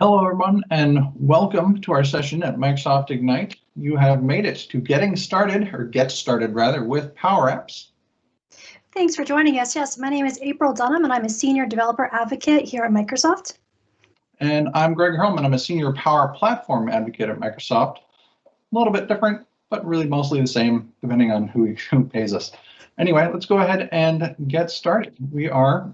Hello, everyone, and welcome to our session at Microsoft Ignite. You have made it to get started rather, with PowerApps. Thanks for joining us. Yes, my name is April Dunham, and I'm a Senior Developer Advocate here at Microsoft. And I'm Greg Hurlman. I'm a Senior Power Platform Advocate at Microsoft. A little bit different, but really mostly the same, depending on who pays us. Anyway, let's go ahead and get started. We are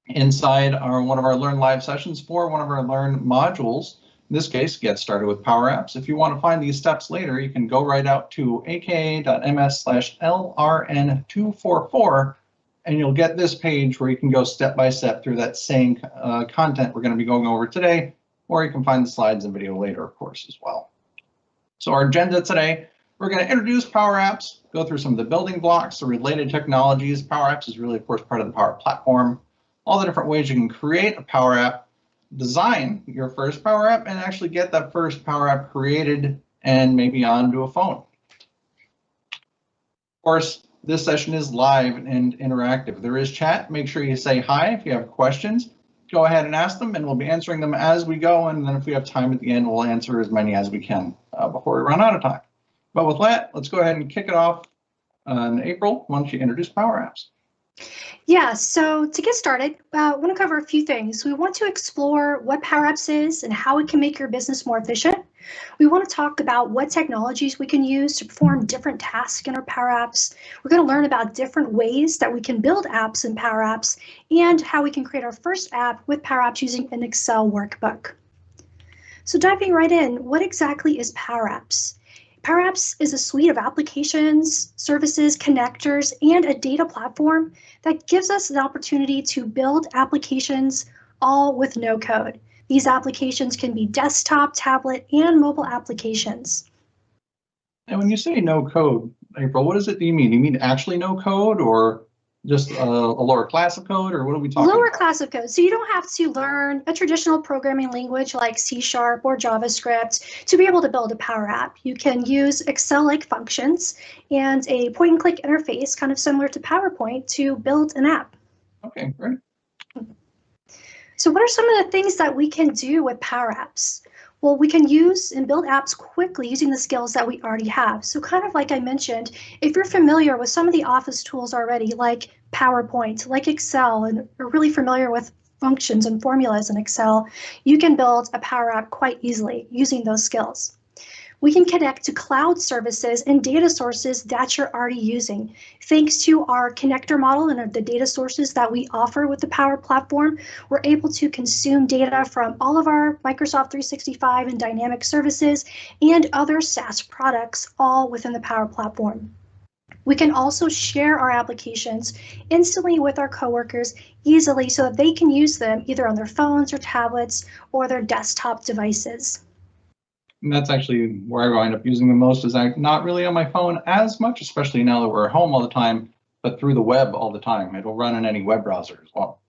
inside one of our Learn Live sessions for one of our Learn modules. In this case, Get Started with PowerApps. If you want to find these steps later, you can go right out to aka.ms/LRN244, and you'll get this page where you can go step by step through that same content we're going to be going over today, or you can find the slides and video later, of course, as well. So our agenda today, we're going to introduce PowerApps, go through some of the building blocks, the related technologies. PowerApps is really, of course, part of the Power Platform. All the different ways you can create a Power App, design your first Power App, and actually get that first Power App created and maybe onto a phone. Of course, this session is live and interactive. There is chat. Make sure you say hi if you have questions. Go ahead and ask them, and we'll be answering them as we go. And then if we have time at the end, we'll answer as many as we can before we run out of time. But with that, let's go ahead and kick it off. April, why don't you introduce PowerApps? Yeah, so to get started, I want to cover a few things. We want to explore what PowerApps is and how it can make your business more efficient. We want to talk about what technologies we can use to perform different tasks in our PowerApps. We're going to learn about different ways that we can build apps in PowerApps and how we can create our first app with PowerApps using an Excel workbook. So diving right in, what exactly is PowerApps? PowerApps is a suite of applications, services, connectors, and a data platform that gives us the opportunity to build applications all with no code. These applications can be desktop, tablet, and mobile applications. And when you say no code, April, what does it mean? Do you mean actually no code, or just a lower class of code, or what are we talking about? Lower class of code. So you don't have to learn a traditional programming language like C# or JavaScript to be able to build a Power App. You can use Excel-like functions and a point-and-click interface, kind of similar to PowerPoint, to build an app. Okay, great. So what are some of the things that we can do with Power Apps? Well, we can use and build apps quickly using the skills that we already have. So kind of like I mentioned, if you're familiar with some of the Office tools already, like PowerPoint, like Excel, and are really familiar with functions and formulas in Excel, you can build a Power App quite easily using those skills. We can connect to cloud services and data sources that you're already using. Thanks to our connector model and the data sources that we offer with the Power Platform, we're able to consume data from all of our Microsoft 365 and Dynamics services and other SaaS products, all within the Power Platform. We can also share our applications instantly with our coworkers easily so that they can use them either on their phones or tablets or their desktop devices. And that's actually where I wind up using the most, is not really on my phone as much, especially now that we're at home all the time, but through the web all the time. It'll run in any web browser as well.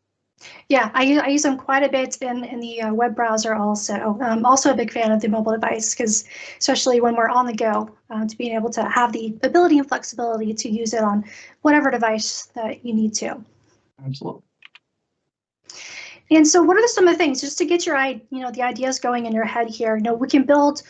Yeah, I use them quite a bit in the web browser also. I'm also a big fan of the mobile device, because especially when we're on the go, to being able to have the ability and flexibility to use it on whatever device that you need to. Absolutely. And so what are some of the things, just to get your the ideas going in your head here? We can build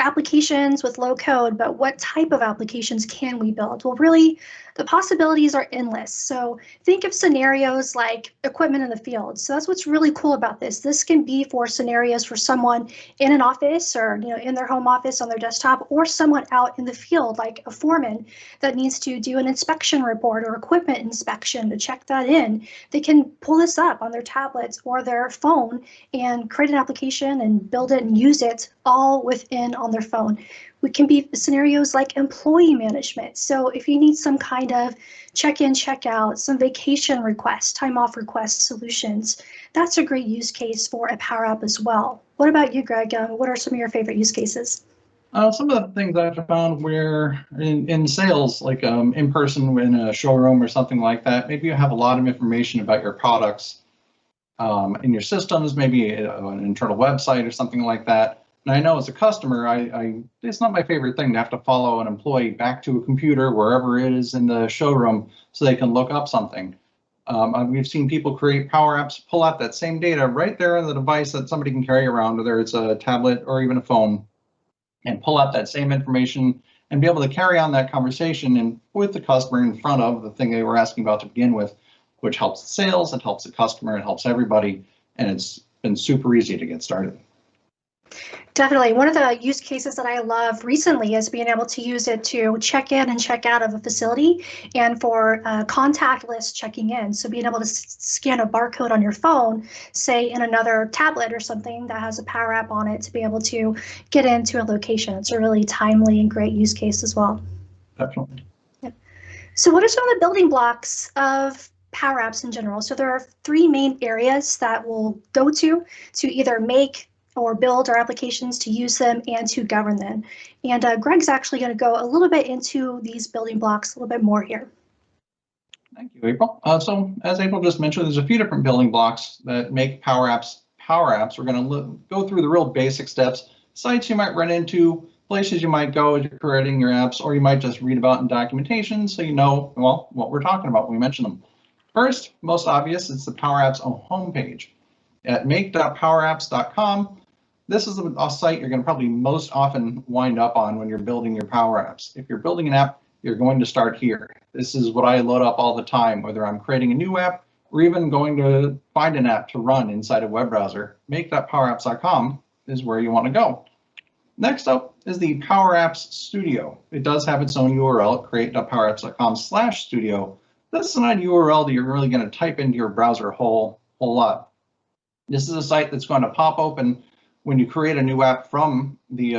applications with low code, but what type of applications can we build? Well, really, the possibilities are endless. So think of scenarios like equipment in the field. So that's what's really cool about this. This can be for scenarios for someone in an office or in their home office on their desktop, or someone out in the field like a foreman that needs to do an inspection report or equipment inspection to check that in. They can pull this up on their tablets or their phone and create an application and build it and use it all within on their phone. We can be scenarios like employee management. So if you need some kind of check-in, check-out, some vacation requests, time off request solutions, that's a great use case for a Power App as well. What about you, Greg? What are some of your favorite use cases? Some of the things I've found where in sales, like in person in a showroom or something like that, maybe you have a lot of information about your products in your systems, maybe an internal website or something like that. And I know as a customer, it's not my favorite thing to have to follow an employee back to a computer wherever it is in the showroom so they can look up something. We've seen people create PowerApps, pull out that same data right there on the device that somebody can carry around, whether it's a tablet or even a phone, and pull out that same information and be able to carry on that conversation and with the customer in front of the thing they were asking about to begin with, which helps the sales, it helps the customer, it helps everybody, and it's been super easy to get started. Definitely. One of the use cases that I love recently is being able to use it to check in and check out of a facility and for contactless checking in. So being able to scan a barcode on your phone, say in another tablet or something that has a Power App on it to be able to get into a location. It's a really timely and great use case as well. Definitely. Yeah. So what are some of the building blocks of Power Apps in general? So there are three main areas that we'll go to either make or build our applications, to use them, and to govern them. And Greg's actually going to go a little bit into these building blocks a little bit more here. Thank you, April. So as April just mentioned, there's a few different building blocks that make PowerApps PowerApps. We're going to go through the real basic steps, sites you might run into, places you might go as you're creating your apps, or you might just read about in documentation so you know, well, what we're talking about when we mention them. First, most obvious, it's the PowerApps homepage. At make.powerapps.com, this is a site you're going to probably most often wind up on when you're building your Power Apps. If you're building an app, you're going to start here. This is what I load up all the time, whether I'm creating a new app or even going to find an app to run inside a web browser. Make.powerapps.com is where you want to go. Next up is the Power Apps Studio. It does have its own URL, create.powerapps.com/studio. This is not a URL that you're really going to type into your browser a whole lot. This is a site that's going to pop open when you create a new app from the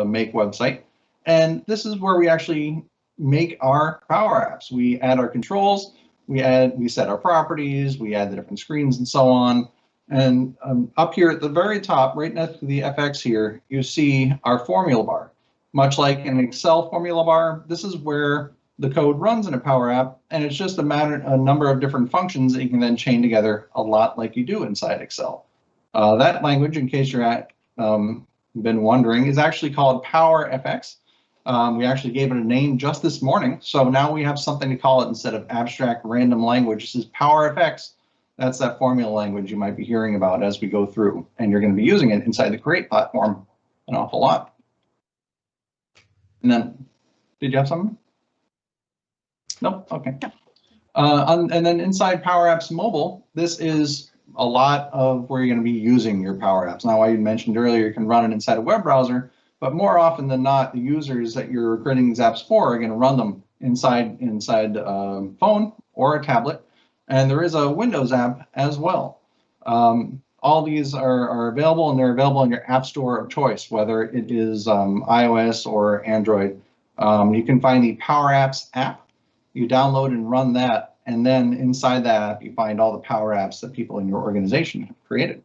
Make website. And this is where we actually make our Power Apps. We add our controls, we set our properties, we add the different screens and so on. And up here at the very top, right next to the FX here, you see our formula bar. Much like an Excel formula bar, this is where the code runs in a Power App, and it's just a number of different functions that you can then chain together a lot like you do inside Excel. That language, in case you're been wondering, is actually called PowerFX. We actually gave it a name just this morning, so now we have something to call it instead of abstract random language. This is PowerFX. That's that formula language you might be hearing about as we go through, and you're going to be using it inside the Create platform an awful lot. And then, did you have something? Nope. Okay. And then inside Power Apps Mobile, this is a lot of where you're going to be using your Power Apps. Now, I mentioned earlier, you can run it inside a web browser, but more often than not, the users that you're creating these apps for are going to run them inside a phone or a tablet. And there is a Windows app as well. All these are available, and they're available in your app store of choice, whether it is iOS or Android. You can find the Power Apps app. You download and run that. And then inside that app, you find all the Power Apps that people in your organization have created.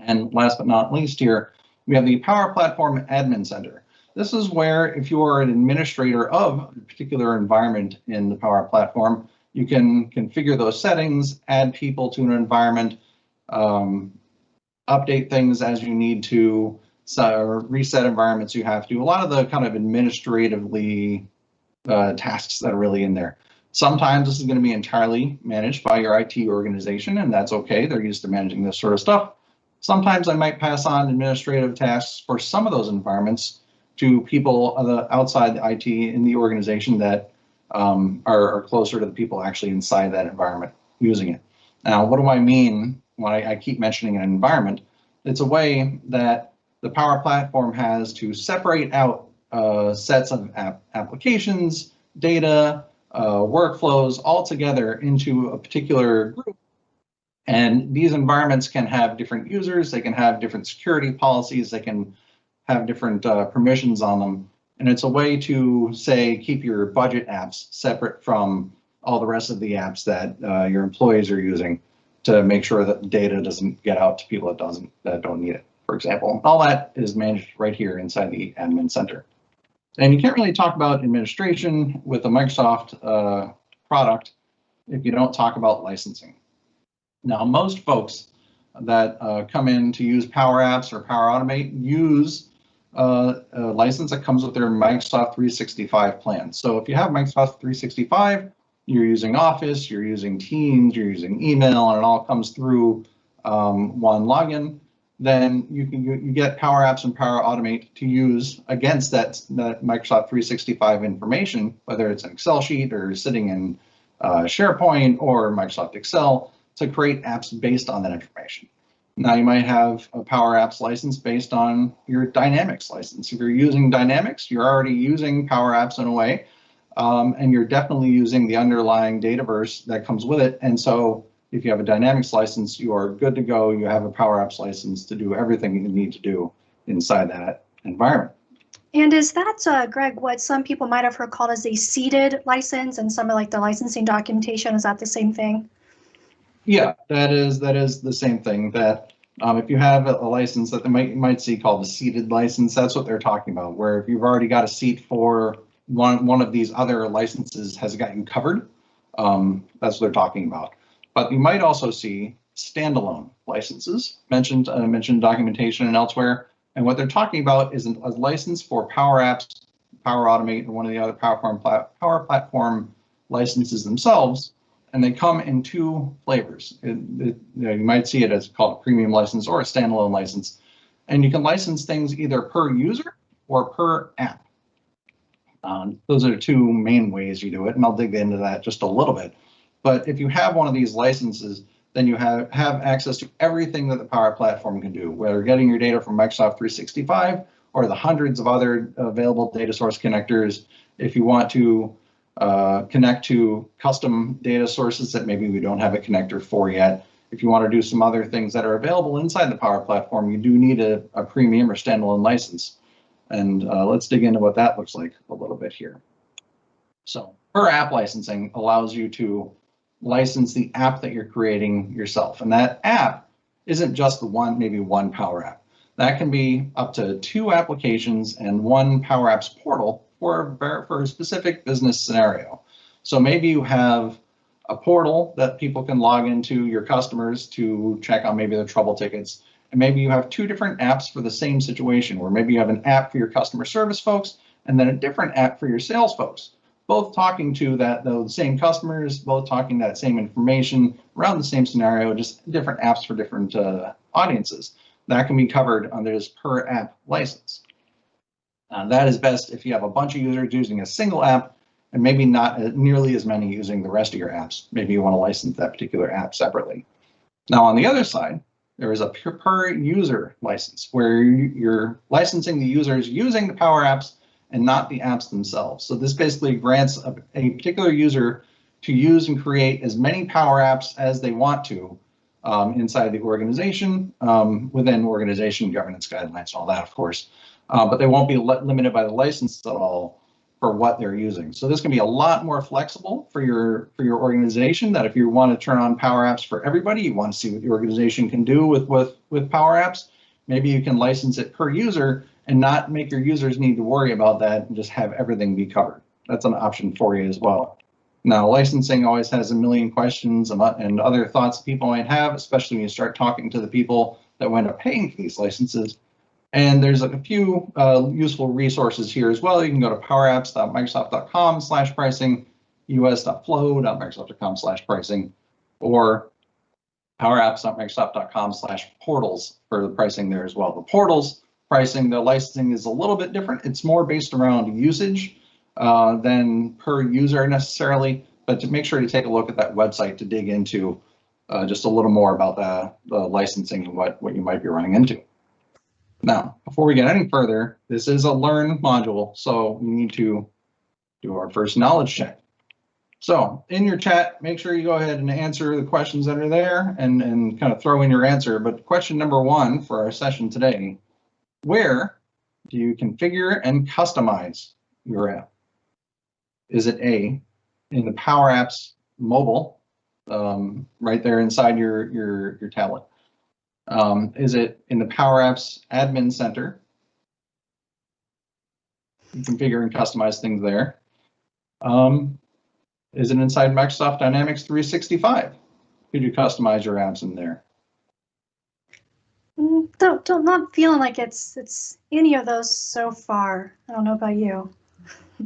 And last but not least here, we have the Power Platform Admin Center. This is where, if you are an administrator of a particular environment in the Power Platform, you can configure those settings, add people to an environment, update things as you need to, reset environments you have to. A lot of the kind of administratively tasks that are really in there. Sometimes this is going to be entirely managed by your IT organization, and that's okay. They're used to managing this sort of stuff. Sometimes I might pass on administrative tasks for some of those environments to people outside the IT in the organization that are closer to the people actually inside that environment using it. Now, what do I mean when I keep mentioning an environment? It's a way that the Power Platform has to separate out sets of applications, data, workflows all together into a particular group. And these environments can have different users, they can have different security policies, they can have different permissions on them. And it's a way to, say, keep your budget apps separate from all the rest of the apps that your employees are using to make sure that the data doesn't get out to people that don't need it, for example. All that is managed right here inside the admin center. And you can't really talk about administration with a Microsoft product if you don't talk about licensing. Now, most folks that come in to use Power Apps or Power Automate use a license that comes with their Microsoft 365 plan. So if you have Microsoft 365, you're using Office, you're using Teams, you're using email, and it all comes through one login, then you get PowerApps and Power Automate to use against that Microsoft 365 information, whether it's an Excel sheet or sitting in SharePoint or Microsoft Excel, to create apps based on that information. Now you might have a PowerApps license based on your Dynamics license. If you're using Dynamics, you're already using PowerApps in a way, and you're definitely using the underlying Dataverse that comes with it. And so if you have a Dynamics license, you are good to go. You have a PowerApps license to do everything you need to do inside that environment. And is that, Greg, what some people might have heard called as a seeded license, and some of like the licensing documentation, is that the same thing? Yeah, that is the same thing. That if you have a license that they might see called a seated license, that's what they're talking about. Where if you've already got a seat for one of these other licenses has got you covered, that's what they're talking about. But you might also see standalone licenses mentioned documentation and elsewhere. And what they're talking about is a license for PowerApps, Power Automate, and one of the other Power Platform licenses themselves. And they come in two flavors. You might see it as called a premium license or a standalone license. And you can license things either per user or per app. Those are the two main ways you do it, and I'll dig into that just a little bit. But if you have one of these licenses, then you have access to everything that the Power Platform can do, whether getting your data from Microsoft 365 or the hundreds of other available data source connectors. If you want to connect to custom data sources that maybe we don't have a connector for yet. If you want to do some other things that are available inside the Power Platform, you do need a premium or standalone license. And let's dig into what that looks like a little bit here. So per app licensing allows you to license the app that you're creating yourself. And that app isn't just maybe one Power App. That can be up to 2 applications and 1 Power Apps portal for a specific business scenario. So maybe you have a portal that people can log into, your customers, to check on maybe their trouble tickets. And maybe you have 2 different apps for the same situation, where maybe you have an app for your customer service folks and then a different app for your sales folks, both talking to the same customers, both talking that same information around the same scenario, just different apps for different audiences. That can be covered under this per app license. That is best if you have a bunch of users using a single app and maybe not nearly as many using the rest of your apps. Maybe you want to license that particular app separately. Now, on the other side, there is a per user license where you're licensing the users using the Power Apps and not the apps themselves. So this basically grants a particular user to use and create as many Power Apps as they want to inside the organization, within organization governance guidelines and all that, of course. But they won't be limited by the license at all for what they're using. So this can be a lot more flexible for your organization, that if you want to turn on Power Apps for everybody, you want to see what the organization can do with Power Apps, maybe you can license it per user and not make your users need to worry about that and just have everything be covered. That's an option for you as well. Now, licensing always has a million questions and other thoughts people might have, especially when you start talking to the people that wind up paying for these licenses. And there's a few useful resources here as well. You can go to powerapps.microsoft.com/pricing, us.flow.microsoft.com/pricing, or powerapps.microsoft.com/portals for the pricing there as well. The portals pricing, the licensing is a little bit different. It's more based around usage than per user necessarily, but to make sure to take a look at that website to dig into just a little more about the licensing and what you might be running into. Now, before we get any further, this is a Learn module, so we need to do our first knowledge check. So in your chat, make sure you go ahead and answer the questions that are there and kind of throw in your answer. But question number 1 for our session today: where do you configure and customize your app? Is it A, in the Power Apps mobile, right there inside your tablet? Is it in the Power Apps Admin Center? You configure and customize things there. Is it inside Microsoft Dynamics 365? Could you customize your apps in there? Not feeling like it's any of those so far. I don't know about you.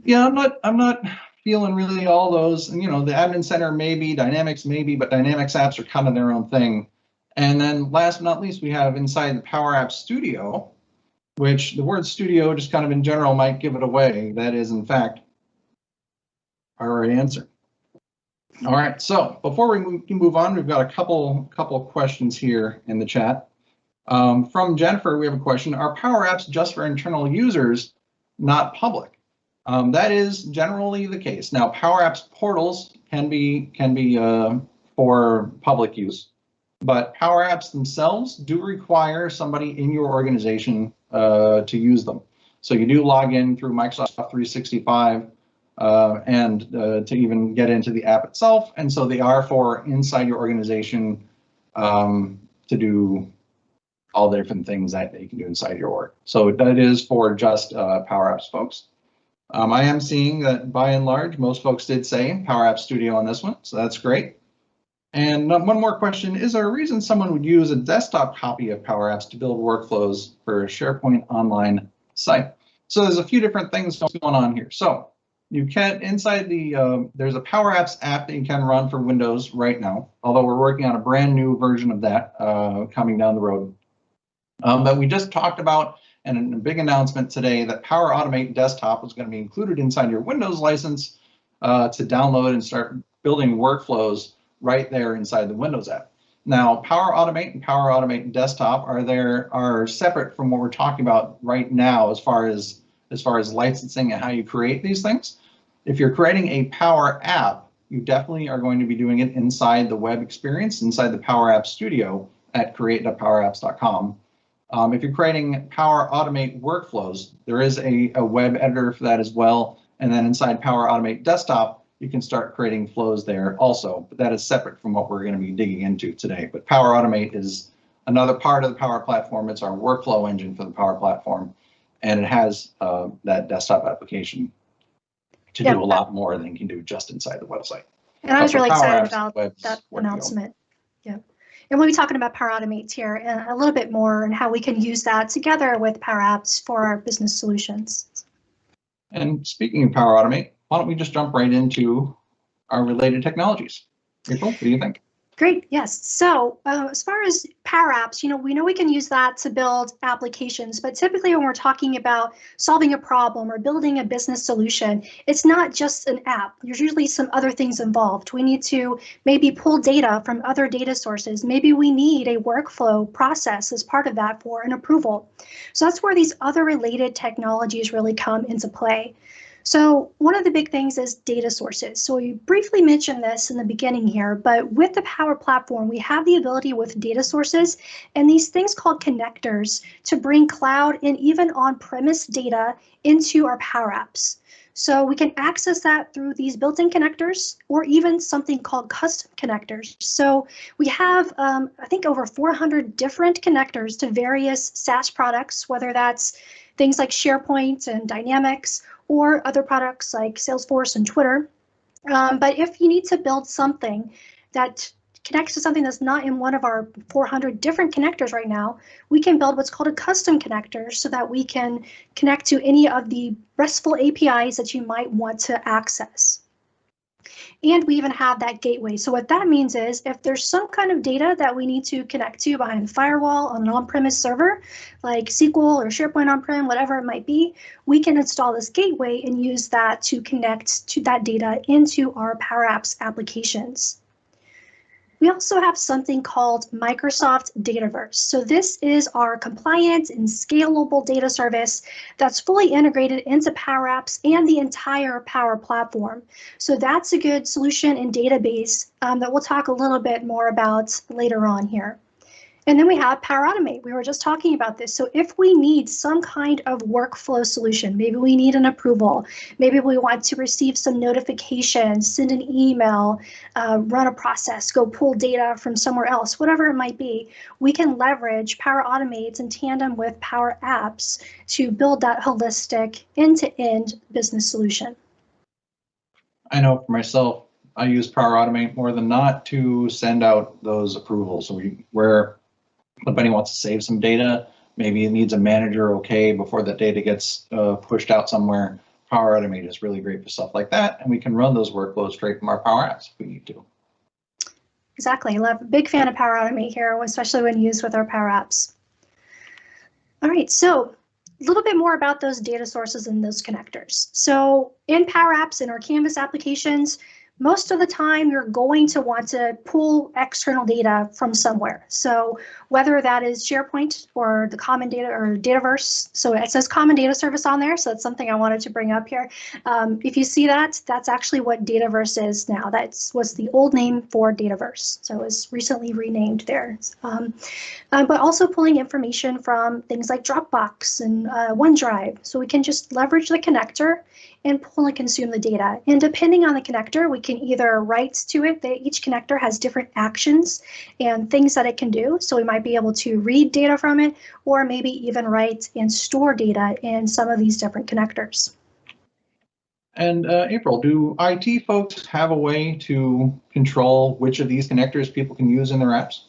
Yeah, I'm not feeling really all those, and, you know, the admin center maybe, Dynamics maybe, but Dynamics apps are kind of their own thing. And then last but not least, we have inside the PowerApps Studio, which the word studio just kind of in general might give it away. That is, in fact, our answer. All right, so before we move on, we've got a couple questions here in the chat. From Jennifer, we have a question: are PowerApps just for internal users, not public? That is generally the case. Now, PowerApps portals can be for public use, but PowerApps themselves do require somebody in your organization to use them. So you do log in through Microsoft 365 and to even get into the app itself. And so they are for inside your organization to do all the different things that you can do inside your org. So that is for just PowerApps folks. I am seeing that by and large, most folks did say PowerApps Studio on this one, so that's great. And one more question: is there a reason someone would use a desktop copy of PowerApps to build workflows for a SharePoint online site? So there's a few different things going on here. So you can, inside the, there's a PowerApps app that you can run for Windows right now, although we're working on a brand new version of that coming down the road. But we just talked about, and in a big announcement today, that Power Automate Desktop is going to be included inside your Windows license to download and start building workflows right there inside the Windows app. Now, Power Automate and Power Automate Desktop are separate from what we're talking about right now as far as licensing and how you create these things. If you're creating a Power App, you definitely are going to be doing it inside the web experience, inside the PowerApps Studio at create.powerapps.com. If you're creating Power Automate workflows, there is a web editor for that as well. And then inside Power Automate Desktop, you can start creating flows there also, but that is separate from what we're going to be digging into today. But Power Automate is another part of the Power Platform. It's our workflow engine for the Power Platform, and it has that desktop application to do a lot more than you can do just inside the website. And I was really excited about that announcement. Yeah. And we'll be talking about Power Automate here a little bit more and how we can use that together with Power Apps for our business solutions. And speaking of Power Automate, why don't we just jump right into our related technologies? April, what do you think? Great, yes. So as far as Power Apps, we know we can use that to build applications, but typically when we're talking about solving a problem or building a business solution, it's not just an app. There's usually some other things involved. We need to maybe pull data from other data sources. Maybe we need a workflow process as part of that for an approval. So that's where these other related technologies really come into play. So one of the big things is data sources. So we briefly mentioned this in the beginning here, but with the Power Platform, we have the ability with data sources and these things called connectors to bring cloud and even on-premise data into our Power Apps. So we can access that through these built-in connectors or even something called custom connectors. So we have, I think, over 400 different connectors to various SaaS products, whether that's things like SharePoint and Dynamics, or other products like Salesforce and Twitter. But if you need to build something that connects to something that's not in one of our 400 different connectors right now, we can build what's called a custom connector so that we can connect to any of the RESTful APIs that you might want to access. And we even have that gateway. So what that means is if there's some kind of data that we need to connect to behind the firewall on an on-premise server, like SQL or SharePoint on-prem, whatever it might be, we can install this gateway and use that to connect to that data into our Power Apps applications. We also have something called Microsoft Dataverse. So this is our compliant and scalable data service that's fully integrated into Power Apps and the entire Power Platform. So that's a good solution and database that we'll talk a little bit more about later on here. And then we have Power Automate. We were just talking about this. So if we need some kind of workflow solution, maybe we need an approval, maybe we want to receive some notifications, send an email, run a process, go pull data from somewhere else, whatever it might be, we can leverage Power Automate in tandem with Power Apps to build that holistic end-to-end business solution. I know for myself, I use Power Automate more than not to send out those approvals. Where somebody wants to save some data, maybe it needs a manager okay before that data gets pushed out somewhere. Power Automate is really great for stuff like that, and we can run those workflows straight from our PowerApps if we need to. Exactly. Big fan of Power Automate here, especially when used with our PowerApps. All right, so a little bit more about those data sources and those connectors. So in PowerApps, in our Canvas applications, most of the time you're going to want to pull external data from somewhere. So whether that is SharePoint or the common data or Dataverse. So it says common data service on there. So that's something I wanted to bring up here. If you see that, that's actually what Dataverse is now. That's what's the old name for Dataverse. So it was recently renamed there. But also pulling information from things like Dropbox and OneDrive. So we can just leverage the connector and pull and consume the data. And depending on the connector, we can either write to it. Each connector has different actions and things that it can do. So we might be able to read data from it, or maybe even write and store data in some of these different connectors. And April, do IT folks have a way to control which of these connectors people can use in their apps?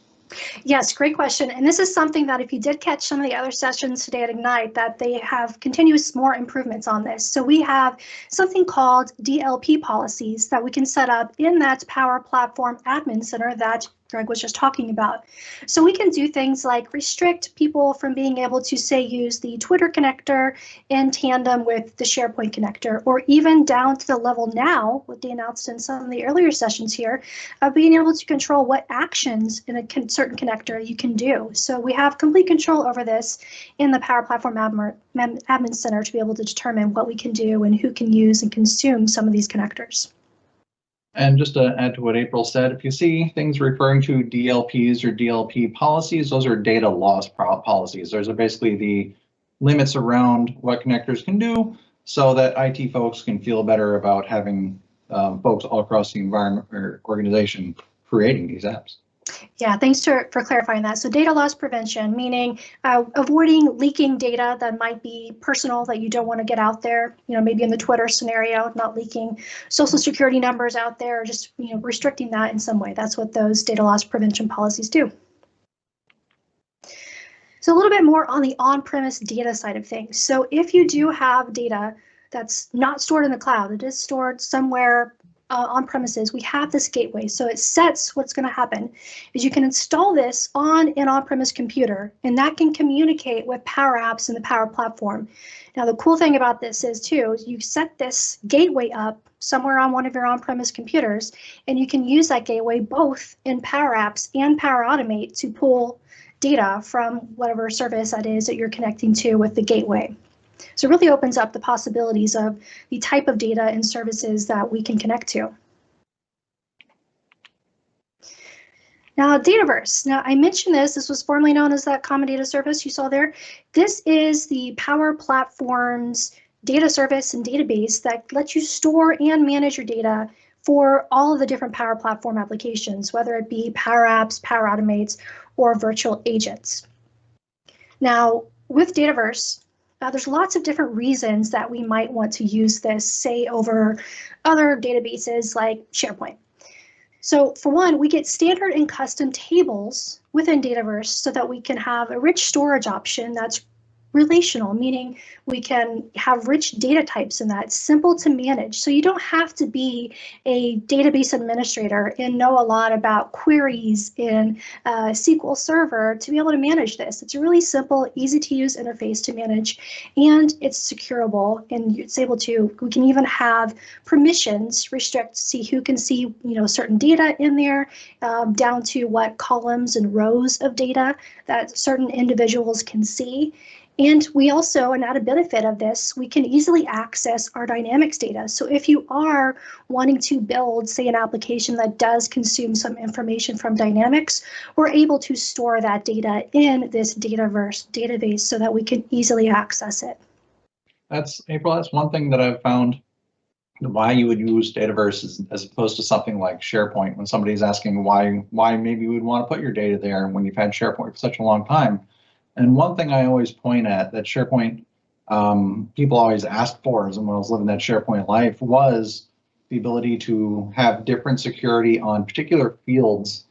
Yes, great question. And this is something that if you did catch some of the other sessions today at Ignite, that they have continuous more improvements on this. So we have something called DLP policies that we can set up in that Power Platform Admin Center that Greg was just talking about. So we can do things like restrict people from being able to, say, use the Twitter connector in tandem with the SharePoint connector, or even down to the level now, what they announced in some of the earlier sessions here, of being able to control what actions in a certain connector you can do. So we have complete control over this in the Power Platform Admin Center to be able to determine what we can do and who can use and consume some of these connectors. And just to add to what April said, if you see things referring to DLPs or DLP policies, those are data loss policies. Those are basically the limits around what connectors can do so that IT folks can feel better about having folks all across the environment or organization creating these apps. Yeah, thanks for clarifying that. So data loss prevention, meaning avoiding leaking data that might be personal that you don't want to get out there, maybe in the Twitter scenario, not leaking social security numbers out there, just, restricting that in some way. That's what those data loss prevention policies do. So a little bit more on the on-premise data side of things. So if you do have data that's not stored in the cloud, it is stored somewhere on premises, we have this gateway. So it sets what's going to happen is you can install this on an on-premise computer, and that can communicate with PowerApps and the Power Platform. Now, the cool thing about this is too, you set this gateway up somewhere on one of your on-premise computers, and you can use that gateway both in PowerApps and Power Automate to pull data from whatever service that is that you're connecting to with the gateway. So it really opens up the possibilities of the type of data and services that we can connect to. Now, Dataverse. Now, I mentioned this was formerly known as that common data service you saw there. This is the Power Platform's data service and database that lets you store and manage your data for all of the different Power Platform applications, whether it be Power Apps, Power Automates, or virtual agents. Now, with Dataverse, there's lots of different reasons that we might want to use this, say, over other databases like SharePoint. So for one, we get standard and custom tables within Dataverse so that we can have a rich storage option that's relational, meaning we can have rich data types in that, simple to manage. So you don't have to be a database administrator and know a lot about queries in SQL Server to be able to manage this. It's a really simple, easy to use interface to manage, and it's secureable, and it's able to, we can even have permissions restrict to see who can see, certain data in there, down to what columns and rows of data that certain individuals can see. And we also, an added benefit of this, we can easily access our Dynamics data. So if you are wanting to build, say, an application that does consume some information from Dynamics, we're able to store that data in this Dataverse database so that we can easily access it. April, that's one thing that I've found why you would use Dataverse as opposed to something like SharePoint when somebody's asking why maybe you would want to put your data there when you've had SharePoint for such a long time. And one thing I always point at that SharePoint people always ask for, as when I was living that SharePoint life, was the ability to have different security on particular fields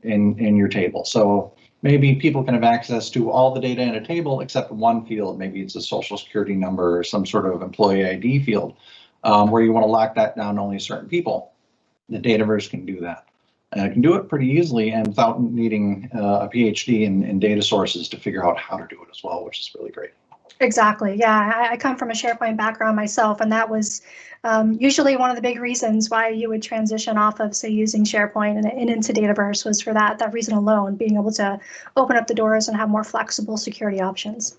in your table. So Maybe people can have access to all the data in a table except one field. Maybe it's a social security number or some sort of employee ID field where you want to lock that down to only certain people. The Dataverse can do that. And it can do it pretty easily and without needing a PhD in data sources to figure out how to do it as well, which is really great. Exactly. Yeah, I come from a SharePoint background myself, and that was usually one of the big reasons why you would transition off of, say, using SharePoint and into Dataverse was for that reason alone, being able to open up the doors and have more flexible security options.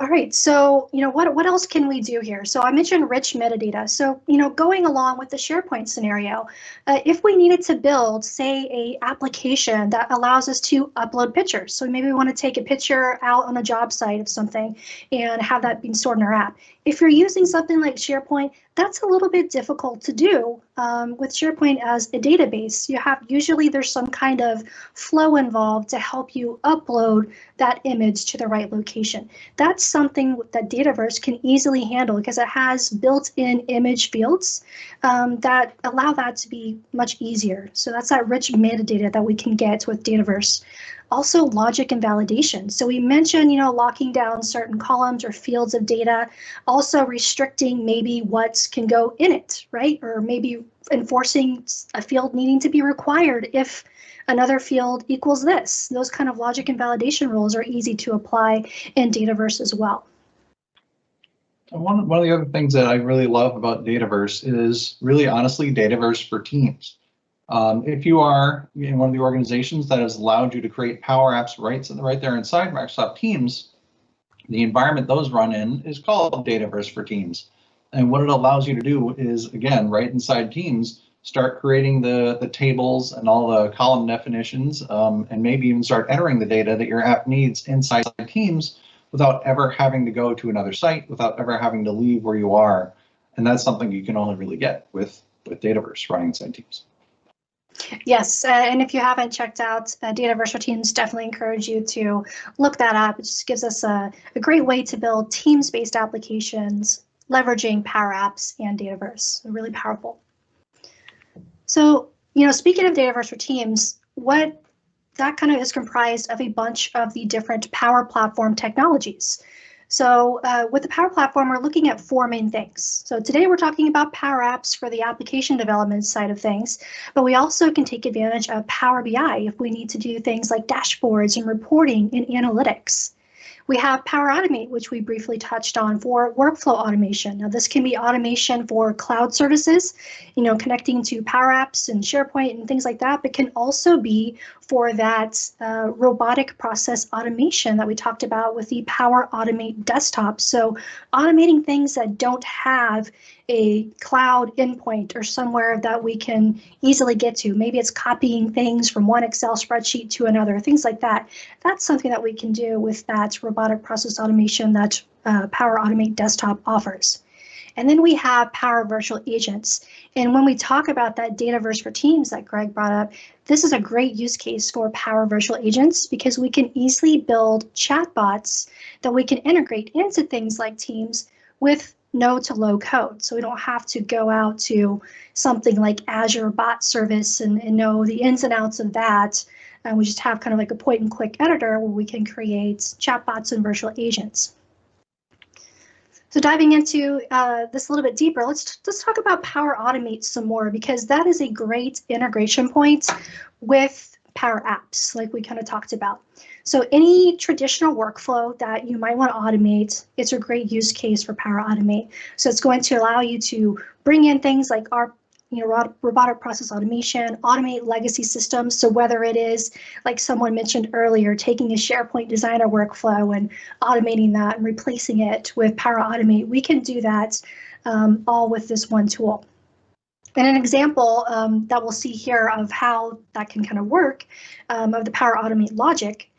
All right, so what else can we do here? So I mentioned rich metadata. So going along with the SharePoint scenario, if we needed to build, say, a application that allows us to upload pictures. So maybe we want to take a picture out on a job site of something and have that being stored in our app. If you're using something like SharePoint, that's a little bit difficult to do with SharePoint as a database. Usually there's some kind of flow involved to help you upload that image to the right location. That's something that Dataverse can easily handle because it has built-in image fields that allow that to be much easier. So that's that rich metadata that we can get with Dataverse. Also, logic and validation. So we mentioned, locking down certain columns or fields of data, also restricting maybe what can go in it, right? Or maybe enforcing a field needing to be required if another field equals this. Those kind of logic and validation rules are easy to apply in Dataverse as well. One of the other things that I really love about Dataverse is really honestly Dataverse for teams. If you are in one of the organizations that has allowed you to create PowerApps right there inside Microsoft Teams, the environment those run in is called Dataverse for Teams. And what it allows you to do is, again, right inside Teams, start creating the tables and all the column definitions, and maybe even start entering the data that your app needs inside Teams without ever having to go to another site, without ever having to leave where you are. And that's something you can only really get with Dataverse running inside Teams. Yes, and if you haven't checked out Dataverse for Teams, definitely encourage you to look that up. It just gives us a great way to build Teams-based applications, leveraging PowerApps and Dataverse. They're really powerful. So, speaking of Dataverse for Teams, what that kind of is comprised of a bunch of the different Power Platform technologies. So with the Power Platform, we're looking at four main things. So today we're talking about Power Apps for the application development side of things, but we also can take advantage of Power BI if we need to do things like dashboards and reporting and analytics. We have Power Automate, which we briefly touched on for workflow automation. Now, this can be automation for cloud services, connecting to Power Apps and SharePoint and things like that, but can also be for that robotic process automation that we talked about with the Power Automate desktop. So automating things that don't have a cloud endpoint or somewhere that we can easily get to. Maybe it's copying things from one Excel spreadsheet to another, things like that. That's something that we can do with that robotic process automation that Power Automate desktop offers. And then we have Power Virtual Agents. And when we talk about that Dataverse for Teams that Greg brought up, this is a great use case for Power Virtual Agents because we can easily build chatbots that we can integrate into things like Teams with no to low code. So we don't have to go out to something like Azure Bot Service and know the ins and outs of that. We just have kind of like a point and click editor where we can create chatbots and virtual agents. So diving into this a little bit deeper, let's talk about Power Automate some more because that is a great integration point with Power Apps, like we kind of talked about. So any traditional workflow that you might want to automate, it's a great use case for Power Automate. So it's going to allow you to bring in things like our robotic process automation, automate legacy systems. So whether it is, like someone mentioned earlier, taking a SharePoint designer workflow and automating that and replacing it with Power Automate, we can do that all with this one tool. And an example that we'll see here of how that can kind of work of the Power Automate logic.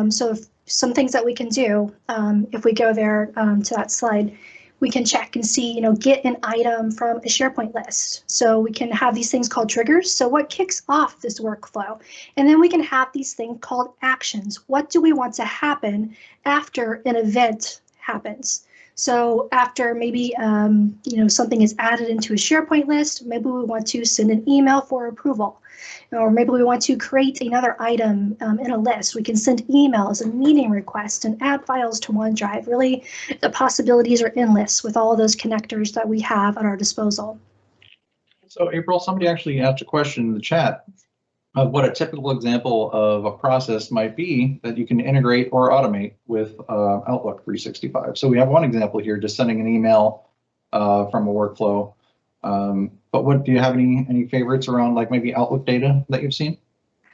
So if some things that we can do, if we go there to that slide, we can check and see, get an item from a SharePoint list. So we can have these things called triggers. So what kicks off this workflow? And then we can have these things called actions. What do we want to happen after an event happens? So after maybe something is added into a SharePoint list, maybe we want to send an email for approval, or maybe we want to create another item in a list. We can send emails and meeting requests and add files to OneDrive. Really, the possibilities are endless with all of those connectors that we have at our disposal. So April, somebody actually asked a question in the chat of what a typical example of a process might be that you can integrate or automate with Outlook 365. So we have one example here, just sending an email from a workflow. But what do you have any favorites around, like maybe Outlook data that you've seen?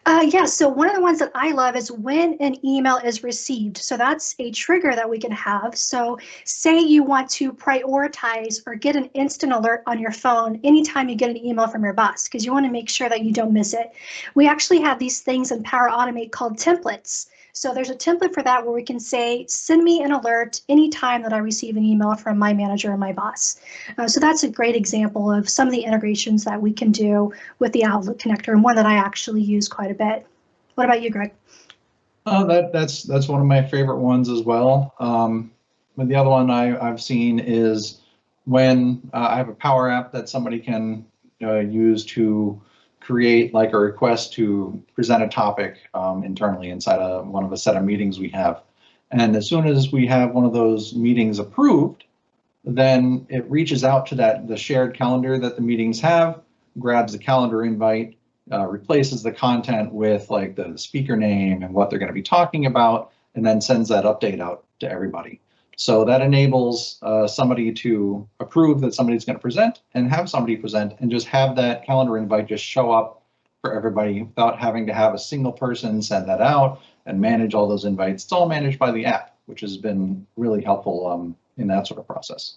Yeah, so one of the ones that I love is when an email is received. So that's a trigger that we can have. So say you want to prioritize or get an instant alert on your phone anytime you get an email from your boss, because you want to make sure that you don't miss it. We actually have these things in Power Automate called templates. So there's a template for that where we can say, send me an alert anytime that I receive an email from my manager or my boss. So that's a great example of some of the integrations that we can do with the Outlook connector, and one that I actually use quite a bit. What about you, Greg? That's one of my favorite ones as well. But the other one I've seen is when I have a Power App that somebody can use to create like a request to present a topic internally inside one of a set of meetings we have. And as soon as we have one of those meetings approved, then it reaches out to the shared calendar that the meetings have, grabs the calendar invite, replaces the content with like the speaker name and what they're going to be talking about, and then sends that update out to everybody. So that enables somebody to approve that somebody's going to present and have somebody present, and just have that calendar invite just show up for everybody without having to have a single person send that out and manage all those invites. It's all managed by the app, which has been really helpful in that sort of process.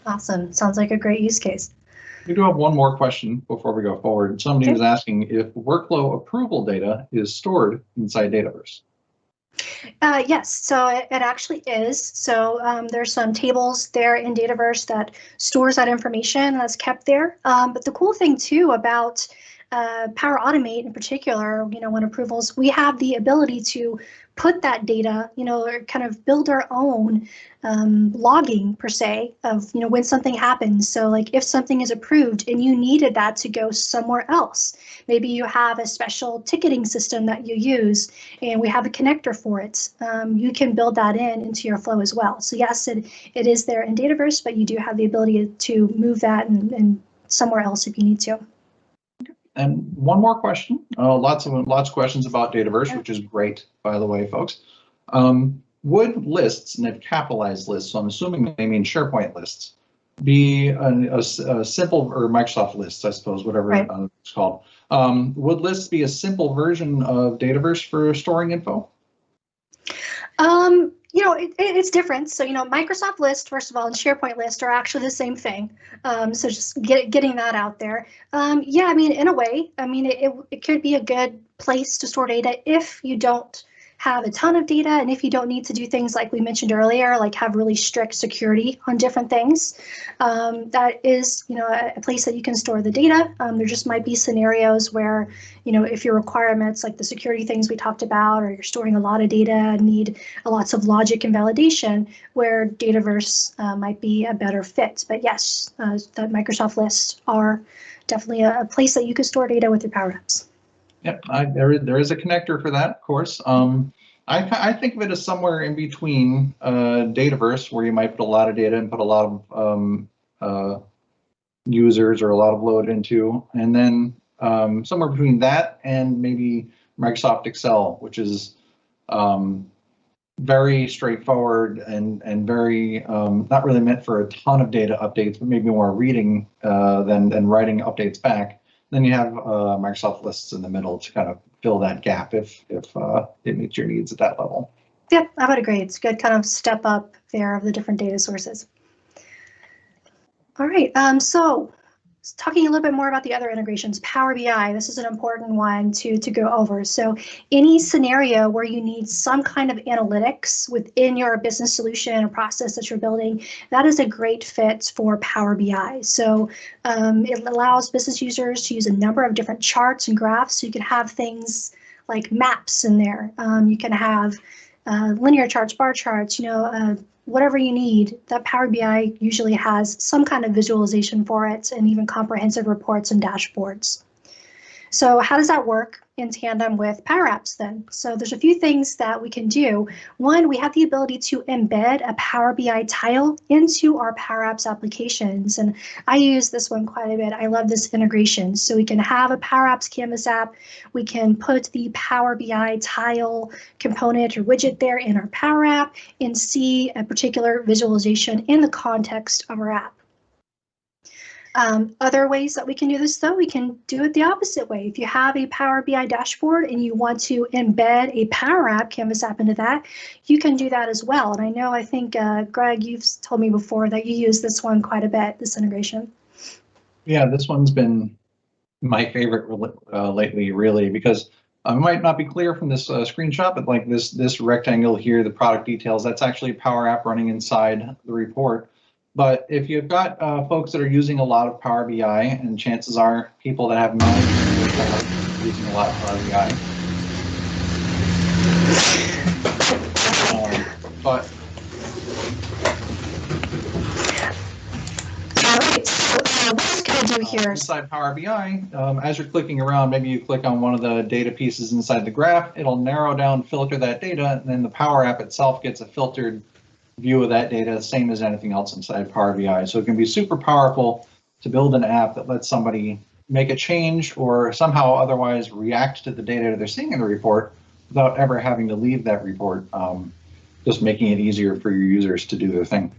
Awesome. Sounds like a great use case. We do have one more question before we go forward. Somebody was asking if workflow approval data is stored inside Dataverse. Yes, so it actually is. So there's some tables there in Dataverse that stores that information that's kept there. But the cool thing too about Power Automate in particular, when approvals, we have the ability to put that data, or kind of build our own logging per se of, when something happens. So like if something is approved and you needed that to go somewhere else, maybe you have a special ticketing system that you use and we have a connector for it. You can build that into your flow as well. So yes, it is there in Dataverse, but you do have the ability to move that and somewhere else if you need to. And one more question. Lots of questions about Dataverse, which is great, by the way, folks. Would lists, and they've capitalized lists, so I'm assuming they mean SharePoint lists, be a simple, or Microsoft lists, I suppose, whatever it's called. Would lists be a simple version of Dataverse for storing info? It's different. So, Microsoft List, first of all, and SharePoint List are actually the same thing. So just getting that out there. Yeah, I mean, in a way, I mean, it could be a good place to store data if you don't have a ton of data, and if you don't need to do things like we mentioned earlier, like have really strict security on different things. That is, a place that you can store the data. There just might be scenarios where, if your requirements, like the security things we talked about, or you're storing a lot of data and need lots of logic and validation, where Dataverse might be a better fit. But yes, the Microsoft lists are definitely a place that you can store data with your PowerApps. Yep, there is a connector for that, of course. I think of it as somewhere in between Dataverse, where you might put a lot of data and put a lot of users or a lot of load into, and then somewhere between that and maybe Microsoft Excel, which is very straightforward and very not really meant for a ton of data updates, but maybe more reading than writing updates back. Then you have Microsoft Lists in the middle to kind of fill that gap if it meets your needs at that level. Yep, I would agree. It's a good kind of step up there of the different data sources. All right, so talking a little bit more about the other integrations, Power BI, this is an important one to go over. So any scenario where you need some kind of analytics within your business solution or process that you're building, that is a great fit for Power BI. So it allows business users to use a number of different charts and graphs. So you can have things like maps in there. You can have linear charts, bar charts, whatever you need, that Power BI usually has some kind of visualization for it, and even comprehensive reports and dashboards. So how does that work in tandem with PowerApps then? So there's a few things that we can do. One, we have the ability to embed a Power BI tile into our PowerApps applications. And I use this one quite a bit. I love this integration. So we can have a PowerApps Canvas app. We can put the Power BI tile component or widget there in our Power App and see a particular visualization in the context of our app. Other ways that we can do this, though, we can do it the opposite way. If you have a Power BI dashboard and you want to embed a Power App, Canvas app into that, you can do that as well. And I think, Greg, you've told me before that you use this one quite a bit, this integration. Yeah, this one's been my favorite lately, really, because it might not be clear from this screenshot, but like this rectangle here, the product details, that's actually a Power App running inside the report. But if you've got folks that are using a lot of Power BI, and chances are people that have management are using a lot of Power BI. But all right, so what else can I do here? Inside Power BI, as you're clicking around, maybe you click on one of the data pieces inside the graph, it'll narrow down, filter that data, and then the Power App itself gets a filtered view of that data, same as anything else inside Power BI. So it can be super powerful to build an app that lets somebody make a change or somehow otherwise react to the data they're seeing in the report without ever having to leave that report, just making it easier for your users to do their thing.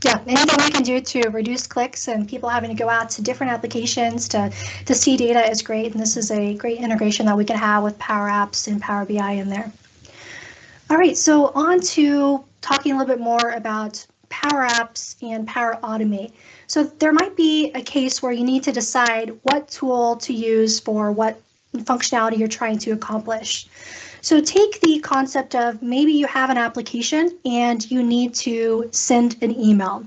Yeah, anything we can do to reduce clicks and people having to go out to different applications to see data is great. And this is a great integration that we can have with Power Apps and Power BI in there. All right, so on to talking a little bit more about Power Apps and Power Automate. So there might be a case where you need to decide what tool to use for what functionality you're trying to accomplish. So take the concept of maybe you have an application and you need to send an email.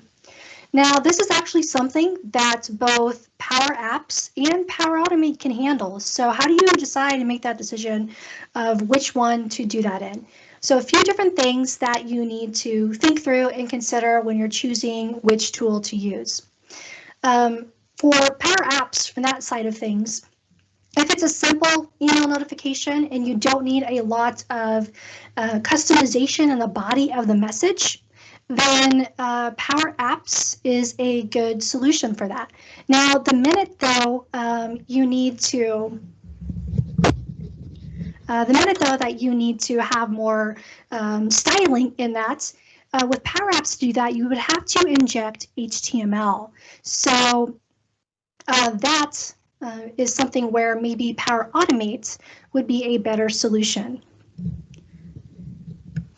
Now, this is actually something that both Power Apps and Power Automate can handle. So how do you decide and make that decision of which one to do that in? So a few different things that you need to think through and consider when you're choosing which tool to use. For Power Apps, from that side of things, if it's a simple email notification and you don't need a lot of customization in the body of the message, then Power Apps is a good solution for that. Now, the minute, though, you need to have more styling in that, with Power Apps to do that, you would have to inject HTML. So that is something where maybe Power Automate would be a better solution.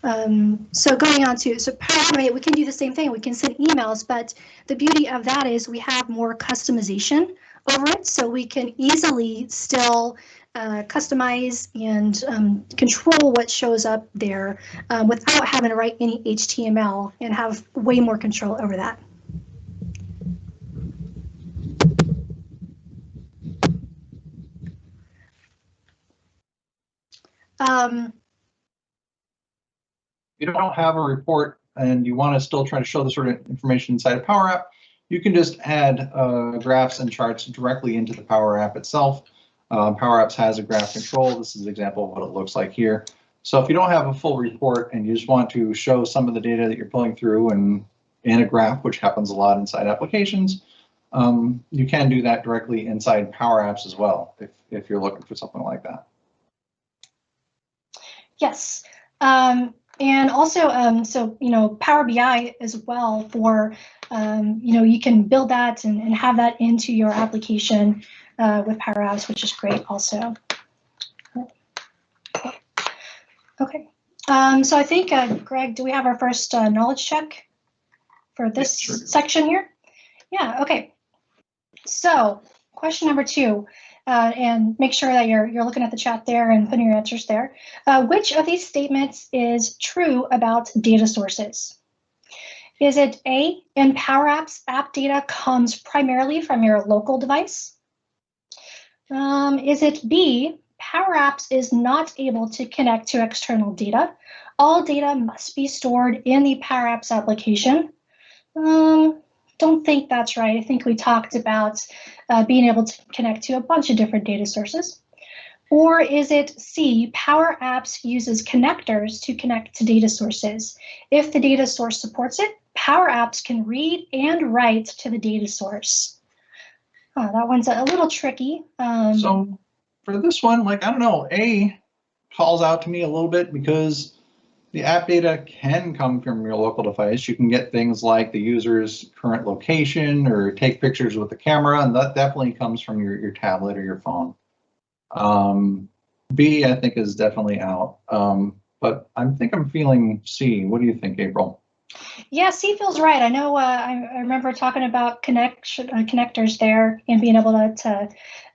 So going on to, Power Automate, we can do the same thing. We can send emails, but the beauty of that is we have more customization over it, so we can easily still customize and control what shows up there without having to write any HTML and have way more control over that. If you don't have a report and you want to still try to show the sort of information inside a Power App, you can just add graphs and charts directly into the Power App itself. Power Apps has a graph control. This is an example of what it looks like here. So if you don't have a full report and you just want to show some of the data that you're pulling through and in a graph, which happens a lot inside applications, you can do that directly inside Power Apps as well, if you're looking for something like that. Yes. And also, so, Power BI as well for, you can build that and have that into your application with Power Apps, which is great also. Okay. So I think, Greg, do we have our first knowledge check for this section here? Yeah, okay. So question number 2. And make sure that you're looking at the chat there and putting your answers there. Which of these statements is true about data sources? Is it A, in Power Apps, app data comes primarily from your local device? Is it B, Power Apps is not able to connect to external data all data must be stored in the PowerApps application. Don't think that's right. I think we talked about being able to connect to a bunch of different data sources. Or is it C, PowerApps uses connectors to connect to data sources? If the data source supports it, PowerApps can read and write to the data source. That one's a little tricky. So for this one, like, I don't know, A calls out to me a little bit because the app data can come from your local device. You can get things like the user's current location or take pictures with the camera, and that definitely comes from your tablet or your phone. B, I think, is definitely out, but I think I'm feeling C. What do you think, April? Yeah, C feels right. I know. I remember talking about connectors there and being able to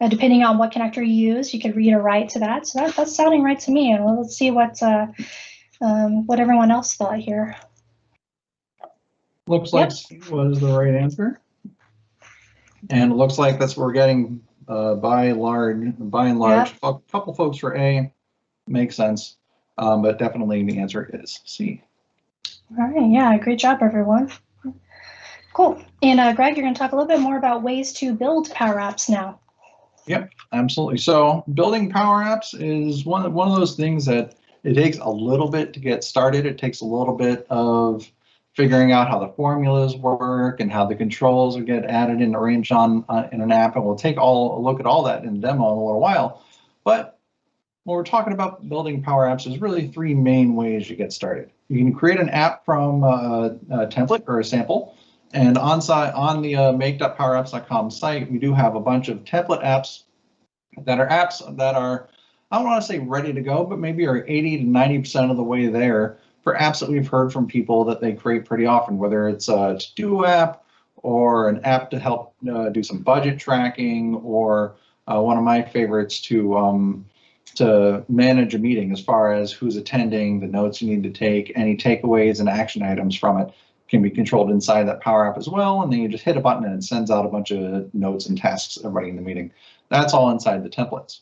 depending on what connector you use, you could read or write to that. So that's sounding right to me. And well, let's see what everyone else thought here. Looks like C was the right answer, and it looks like that's what we're getting by and large. Yep. A couple folks for A, makes sense, but definitely the answer is C. All right, yeah, great job, everyone. Cool. And Greg, you're going to talk a little bit more about ways to build PowerApps now. Yep, absolutely. So building PowerApps is one of those things that it takes a little bit to get started. It takes a little bit of figuring out how the formulas work and how the controls get added and arranged on in an app. And we'll take a look at all that in the demo in a little while. But when we're talking about building PowerApps, there's really three main ways you get started. You can create an app from a template or a sample. And on the make.powerapps.com site, we do have a bunch of template apps that are, I don't want to say ready to go, but maybe are 80 to 90% of the way there for apps that we've heard from people that they create pretty often, whether it's a to-do app or an app to help do some budget tracking, or one of my favorites to manage a meeting as far as who's attending, the notes you need to take, any takeaways and action items from it can be controlled inside that Power App as well. And then you just hit a button and it sends out a bunch of notes and tasks to everybody in the meeting. That's all inside the templates.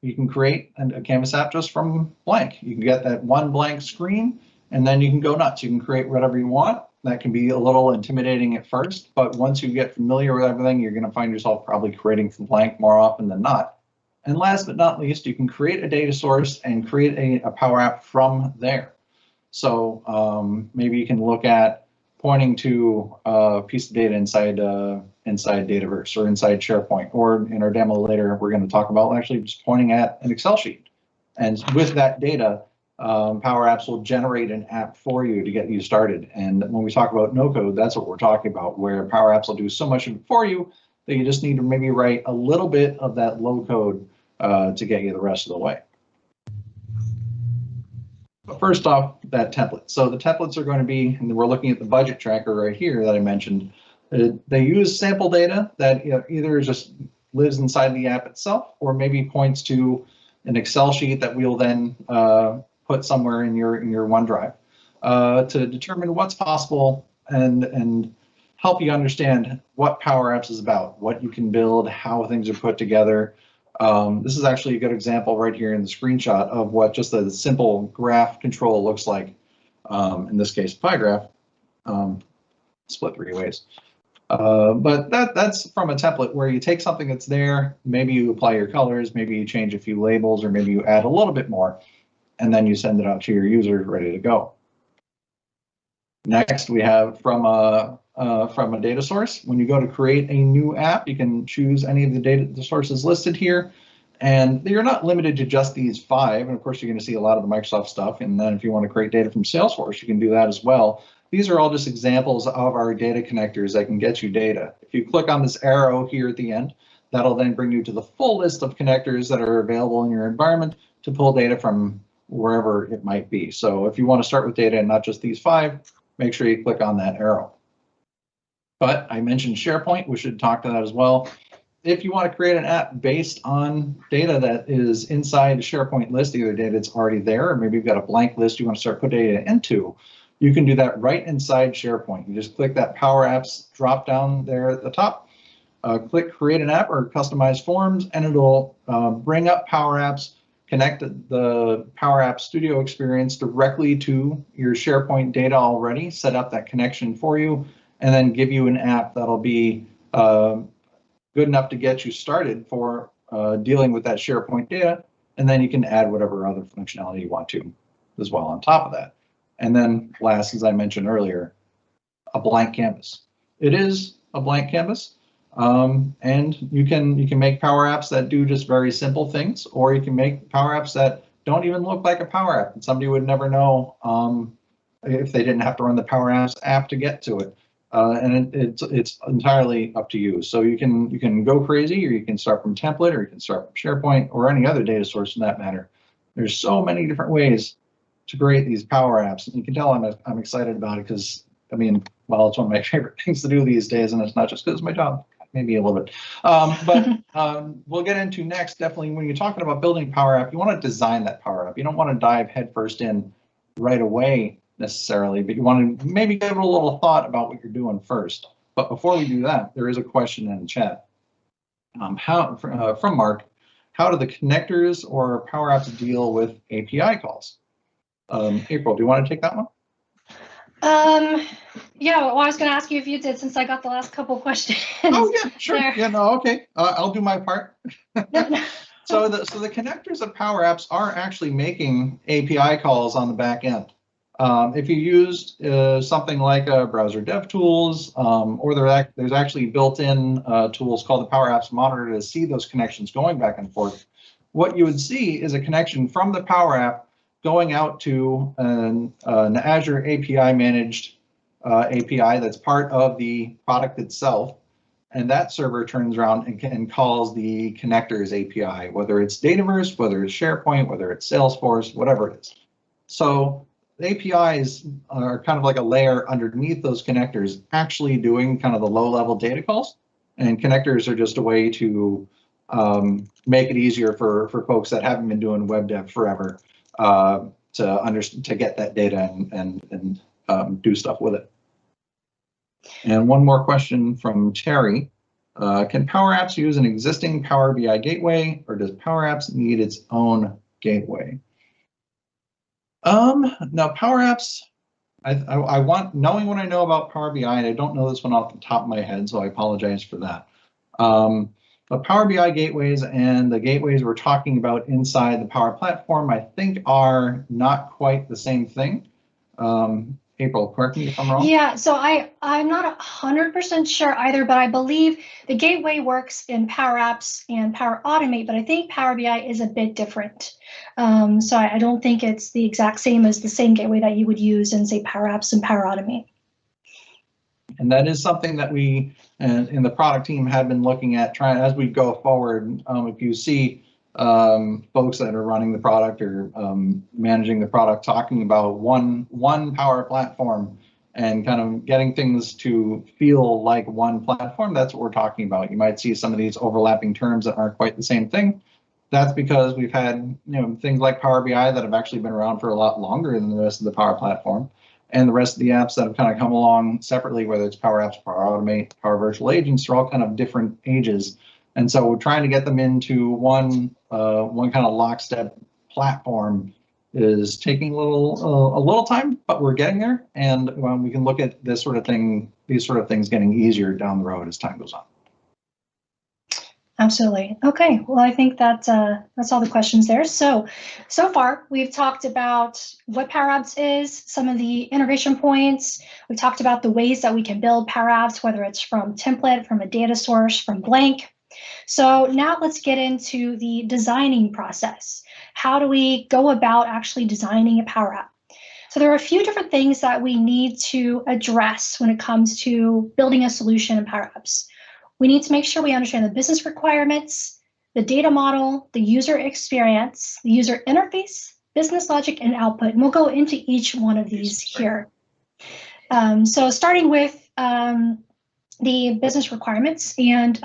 You can create a Canvas app just from blank. You can get that one blank screen and then you can go nuts. You can create whatever you want. That can be a little intimidating at first, but once you get familiar with everything, you're going to find yourself probably creating from blank more often than not. And last but not least, you can create a data source and create a Power App from there. So maybe you can look at pointing to a piece of data inside Dataverse or inside SharePoint, or in our demo later, we're going to talk about actually just pointing at an Excel sheet. And with that data, Power Apps will generate an app for you to get you started. And when we talk about no code, that's what we're talking about, where Power Apps will do so much for you that you just need to maybe write a little bit of that low code to get you the rest of the way. But first off, that template. So the templates are going to be, and we're looking at the budget tracker right here that I mentioned. They use sample data that either just lives inside the app itself, or maybe points to an Excel sheet that we'll then put somewhere in your OneDrive to determine what's possible and help you understand what Power Apps is about, what you can build, how things are put together. This is actually a good example right here in the screenshot of what just a simple graph control looks like. In this case, pie graph, split three ways. But that's from a template where you take something that's there, maybe you apply your colors, maybe you change a few labels, or maybe you add a little bit more, and then you send it out to your user ready to go. Next, we have from a data source. When you go to create a new app, you can choose any of the sources listed here, and you're not limited to just these 5. And of course, you're going to see a lot of the Microsoft stuff. And then if you want to create data from Salesforce, you can do that as well. These are all just examples of our data connectors that can get you data. If you click on this arrow here at the end, that'll then bring you to the full list of connectors that are available in your environment to pull data from wherever it might be. So if you want to start with data and not just these 5, make sure you click on that arrow. But I mentioned SharePoint, we should talk to that as well. If you want to create an app based on data that is inside the SharePoint list, either data that's already there, or maybe you've got a blank list you want to start putting data into, you can do that right inside SharePoint. You just click that Power Apps drop down there at the top, click Create an App or Customize Forms, and it'll bring up Power Apps, connect the PowerApps Studio experience directly to your SharePoint data already, set up that connection for you, and then give you an app that'll be good enough to get you started for dealing with that SharePoint data. And then you can add whatever other functionality you want to as well on top of that. And then last, as I mentioned earlier, a blank canvas. It is a blank canvas. And you can make Power Apps that do just very simple things, or you can make Power Apps that don't even look like a Power App, and somebody would never know if they didn't have to run the Power Apps app to get to it. And it's entirely up to you. So you can go crazy, or you can start from template, or you can start from SharePoint, or any other data source in that matter. There's so many different ways to create these Power Apps, and you can tell I'm excited about it because, I mean, well, it's one of my favorite things to do these days, and it's not just because it's my job. Maybe a little bit, but we'll get into next. Definitely, when you're talking about building a Power App, you want to design that Power App. You don't want to dive headfirst in right away necessarily, but you want to maybe give it a little thought about what you're doing first. But before we do that, there is a question in the chat. From Mark, how do the connectors or Power Apps deal with API calls? April, do you want to take that one? Yeah, well, I was going to ask you if you did, since I got the last couple questions. Oh yeah, sure. There. Yeah, no, okay. I'll do my part. No. So the connectors of Power Apps are actually making API calls on the back end. If you used something like Browser DevTools, or there's actually built-in tools called the Power Apps Monitor to see those connections going back and forth, what you would see is a connection from the Power App going out to an Azure API managed API that's part of the product itself. And that server turns around and calls the connectors API, whether it's Dataverse, whether it's SharePoint, whether it's Salesforce, whatever it is. So the APIs are kind of like a layer underneath those connectors, actually doing kind of the low-level data calls. And connectors are just a way to make it easier for folks that haven't been doing web dev forever to get that data and do stuff with it. And one more question from Terry. Can Power Apps use an existing Power BI gateway, or does Power Apps need its own gateway? Now Power Apps, I want, knowing what I know about Power BI, and I don't know this one off the top of my head, so I apologize for that. But Power BI gateways and the gateways we're talking about inside the Power Platform, I think are not quite the same thing. April, correct me if I'm wrong. Yeah, so I'm not 100% sure either, but I believe the gateway works in Power Apps and Power Automate, but I think Power BI is a bit different. So I don't think it's the exact same as the same gateway that you would use in, say, Power Apps and Power Automate. And that is something that we in the product team have been looking at trying as we go forward. If you see folks that are running the product or managing the product talking about one Power Platform and kind of getting things to feel like one platform, that's what we're talking about. You might see some of these overlapping terms that aren't quite the same thing. That's because we've had things like Power BI that have actually been around for a lot longer than the rest of the Power Platform. And the rest of the apps that have kind of come along separately, whether it's Power Apps, Power Automate, Power Virtual Agents, are all kind of different ages. And so we're trying to get them into one kind of lockstep platform is taking a little time, but we're getting there. And we can look at this sort of thing, these sort of things getting easier down the road as time goes on. Absolutely. Okay. Well, I think that's all the questions there. So far we've talked about what Power Apps is, some of the integration points. We've talked about the ways that we can build Power Apps, whether it's from template, from a data source, from blank. So now let's get into the designing process. How do we go about actually designing a Power App? So there are a few different things that we need to address when it comes to building a solution in Power Apps. We need to make sure we understand the business requirements, the data model, the user experience, the user interface, business logic, and output. And we'll go into each one of these here. So starting with the business requirements, and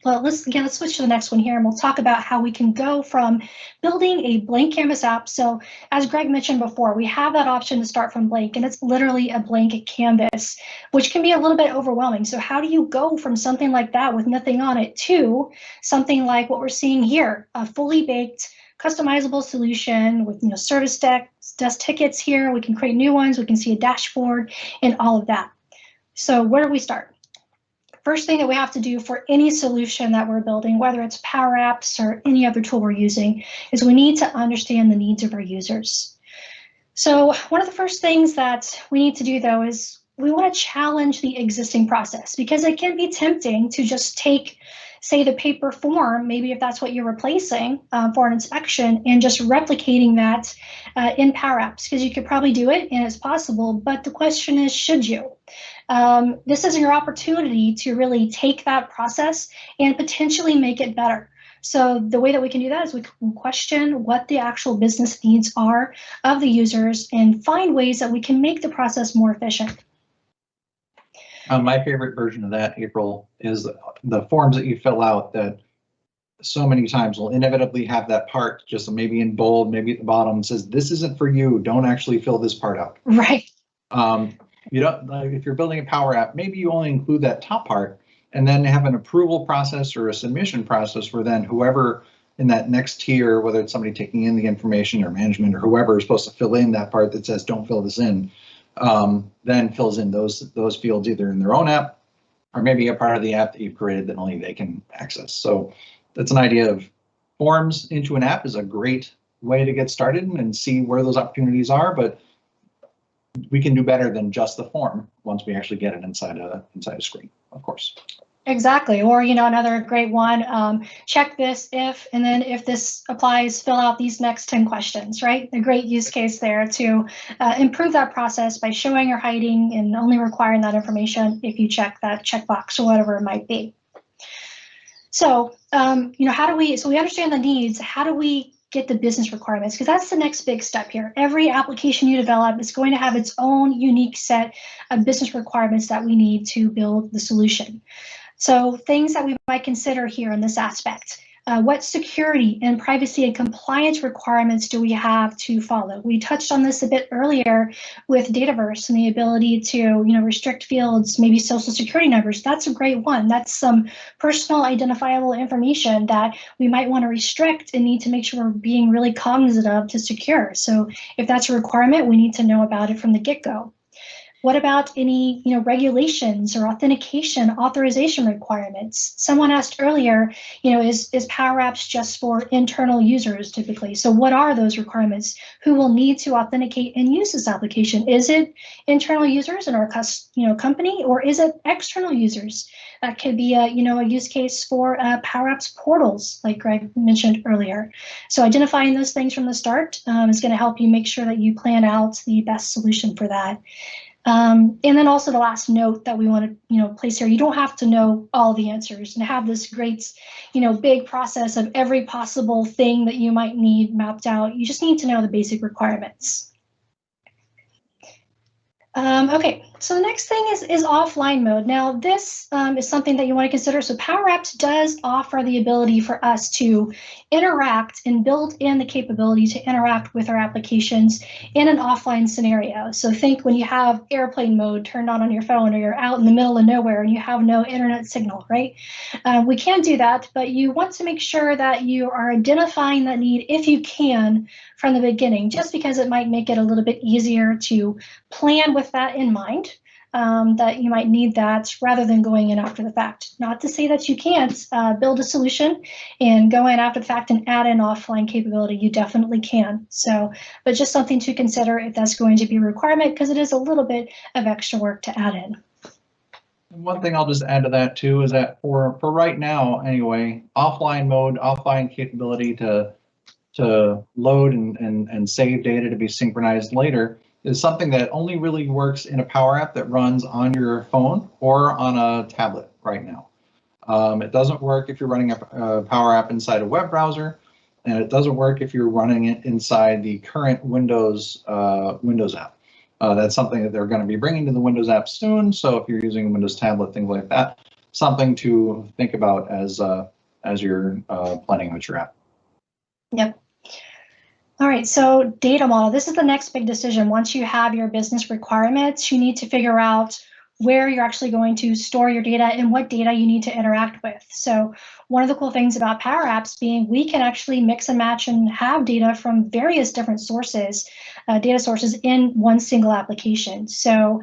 let's switch to the next one here, and we'll talk about how we can go from building a blank canvas app. So as Greg mentioned before, we have that option to start from blank, and it's literally a blank canvas, which can be a little bit overwhelming. So how do you go from something like that with nothing on it to something like what we're seeing here, a fully baked, customizable solution with service desk tickets here. We can create new ones. We can see a dashboard and all of that. So where do we start? First thing that we have to do for any solution that we're building, whether it's PowerApps or any other tool we're using, is we need to understand the needs of our users. So one of the first things that we need to do, though, is we want to challenge the existing process, because it can be tempting to just take, say, the paper form, maybe if that's what you're replacing for an inspection, and just replicating that in PowerApps, because you could probably do it and it's possible, but the question is, should you? This is your opportunity to really take that process and potentially make it better. So the way that we can do that is we can question what the actual business needs are of the users and find ways that we can make the process more efficient. My favorite version of that, April, is the forms that you fill out that so many times will inevitably have that part just maybe in bold, maybe at the bottom, says, this isn't for you, don't actually fill this part out. Right. You don't, if you're building a Power App, maybe you only include that top part and then have an approval process or a submission process where then whoever in that next tier, whether it's somebody taking in the information or management or whoever is supposed to fill in that part that says don't fill this in, then fills in those fields either in their own app or maybe a part of the app that you've created that only they can access. So that's an idea of forms into an app is a great way to get started and see where those opportunities are, but we can do better than just the form once we actually get it inside a screen, of course. Exactly. Or, another great one, check this if, and then if this applies, fill out these next 10 questions, right? A great use case there to improve that process by showing or hiding and only requiring that information if you check that checkbox or whatever it might be. So, so we understand the needs. How do we get the business requirements? Because that's the next big step here. Every application you develop is going to have its own unique set of business requirements that we need to build the solution. So things that we might consider here in this aspect. What security and privacy and compliance requirements do we have to follow? We touched on this a bit earlier with Dataverse and the ability to, restrict fields, maybe social security numbers. That's a great one. That's some personal identifiable information that we might want to restrict and need to make sure we're being really cognizant of to secure. So if that's a requirement, we need to know about it from the get-go. What about any, regulations or authentication authorization requirements? Someone asked earlier, is PowerApps just for internal users typically? So what are those requirements? Who will need to authenticate and use this application? Is it internal users in our company, or is it external users? That could be a use case for PowerApps portals, like Greg mentioned earlier. So identifying those things from the start is going to help you make sure that you plan out the best solution for that. And then also the last note that we want to, place here, you don't have to know all the answers and have this great, big process of every possible thing that you might need mapped out. You just need to know the basic requirements. Okay, so the next thing is offline mode. Now this is something that you want to consider. So PowerApps does offer the ability for us to interact and build in the capability to interact with our applications in an offline scenario. So think when you have airplane mode turned on your phone, or you're out in the middle of nowhere and you have no internet signal, right? We can do that, but you want to make sure that you are identifying that need if you can from the beginning, just because it might make it a little bit easier to plan with that in mind, that you might need that rather than going in after the fact. Not to say that you can't build a solution and go in after the fact and add in offline capability. You definitely can. So, but just something to consider if that's going to be a requirement, because it is a little bit of extra work to add in. One thing I'll just add to that too is that for right now anyway, offline mode, offline capability to load and save data to be synchronized later is something that only really works in a Power App that runs on your phone or on a tablet right now. It doesn't work if you're running a Power App inside a web browser, and it doesn't work if you're running it inside the current Windows app. That's something that they're going to be bringing to the Windows app soon. So if you're using a Windows tablet, things like that, something to think about as you're planning out your app. Yep. All right, so data model. This is the next big decision. Once you have your business requirements, you need to figure out where you're actually going to store your data and what data you need to interact with. So one of the cool things about PowerApps being we can actually mix and match and have data from various different sources, data sources in one single application. So,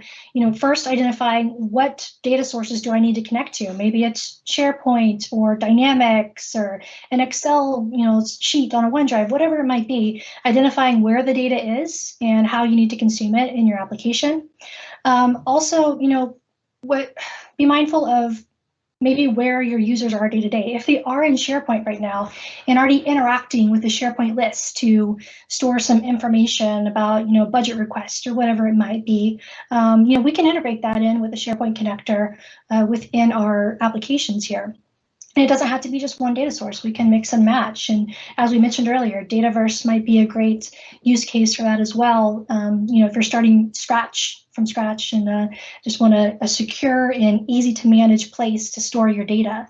first identifying what data sources do I need to connect to? Maybe it's SharePoint or Dynamics or an Excel, sheet on a OneDrive, whatever it might be, identifying where the data is and how you need to consume it in your application. Also, be mindful of maybe where your users are day to day. If they are in SharePoint right now and already interacting with the SharePoint list to store some information about, budget requests or whatever it might be, we can integrate that in with the SharePoint connector within our applications here. And it doesn't have to be just one data source. We can mix and match. And as we mentioned earlier, Dataverse might be a great use case for that as well. If you're starting from scratch and just want a secure and easy to manage place to store your data.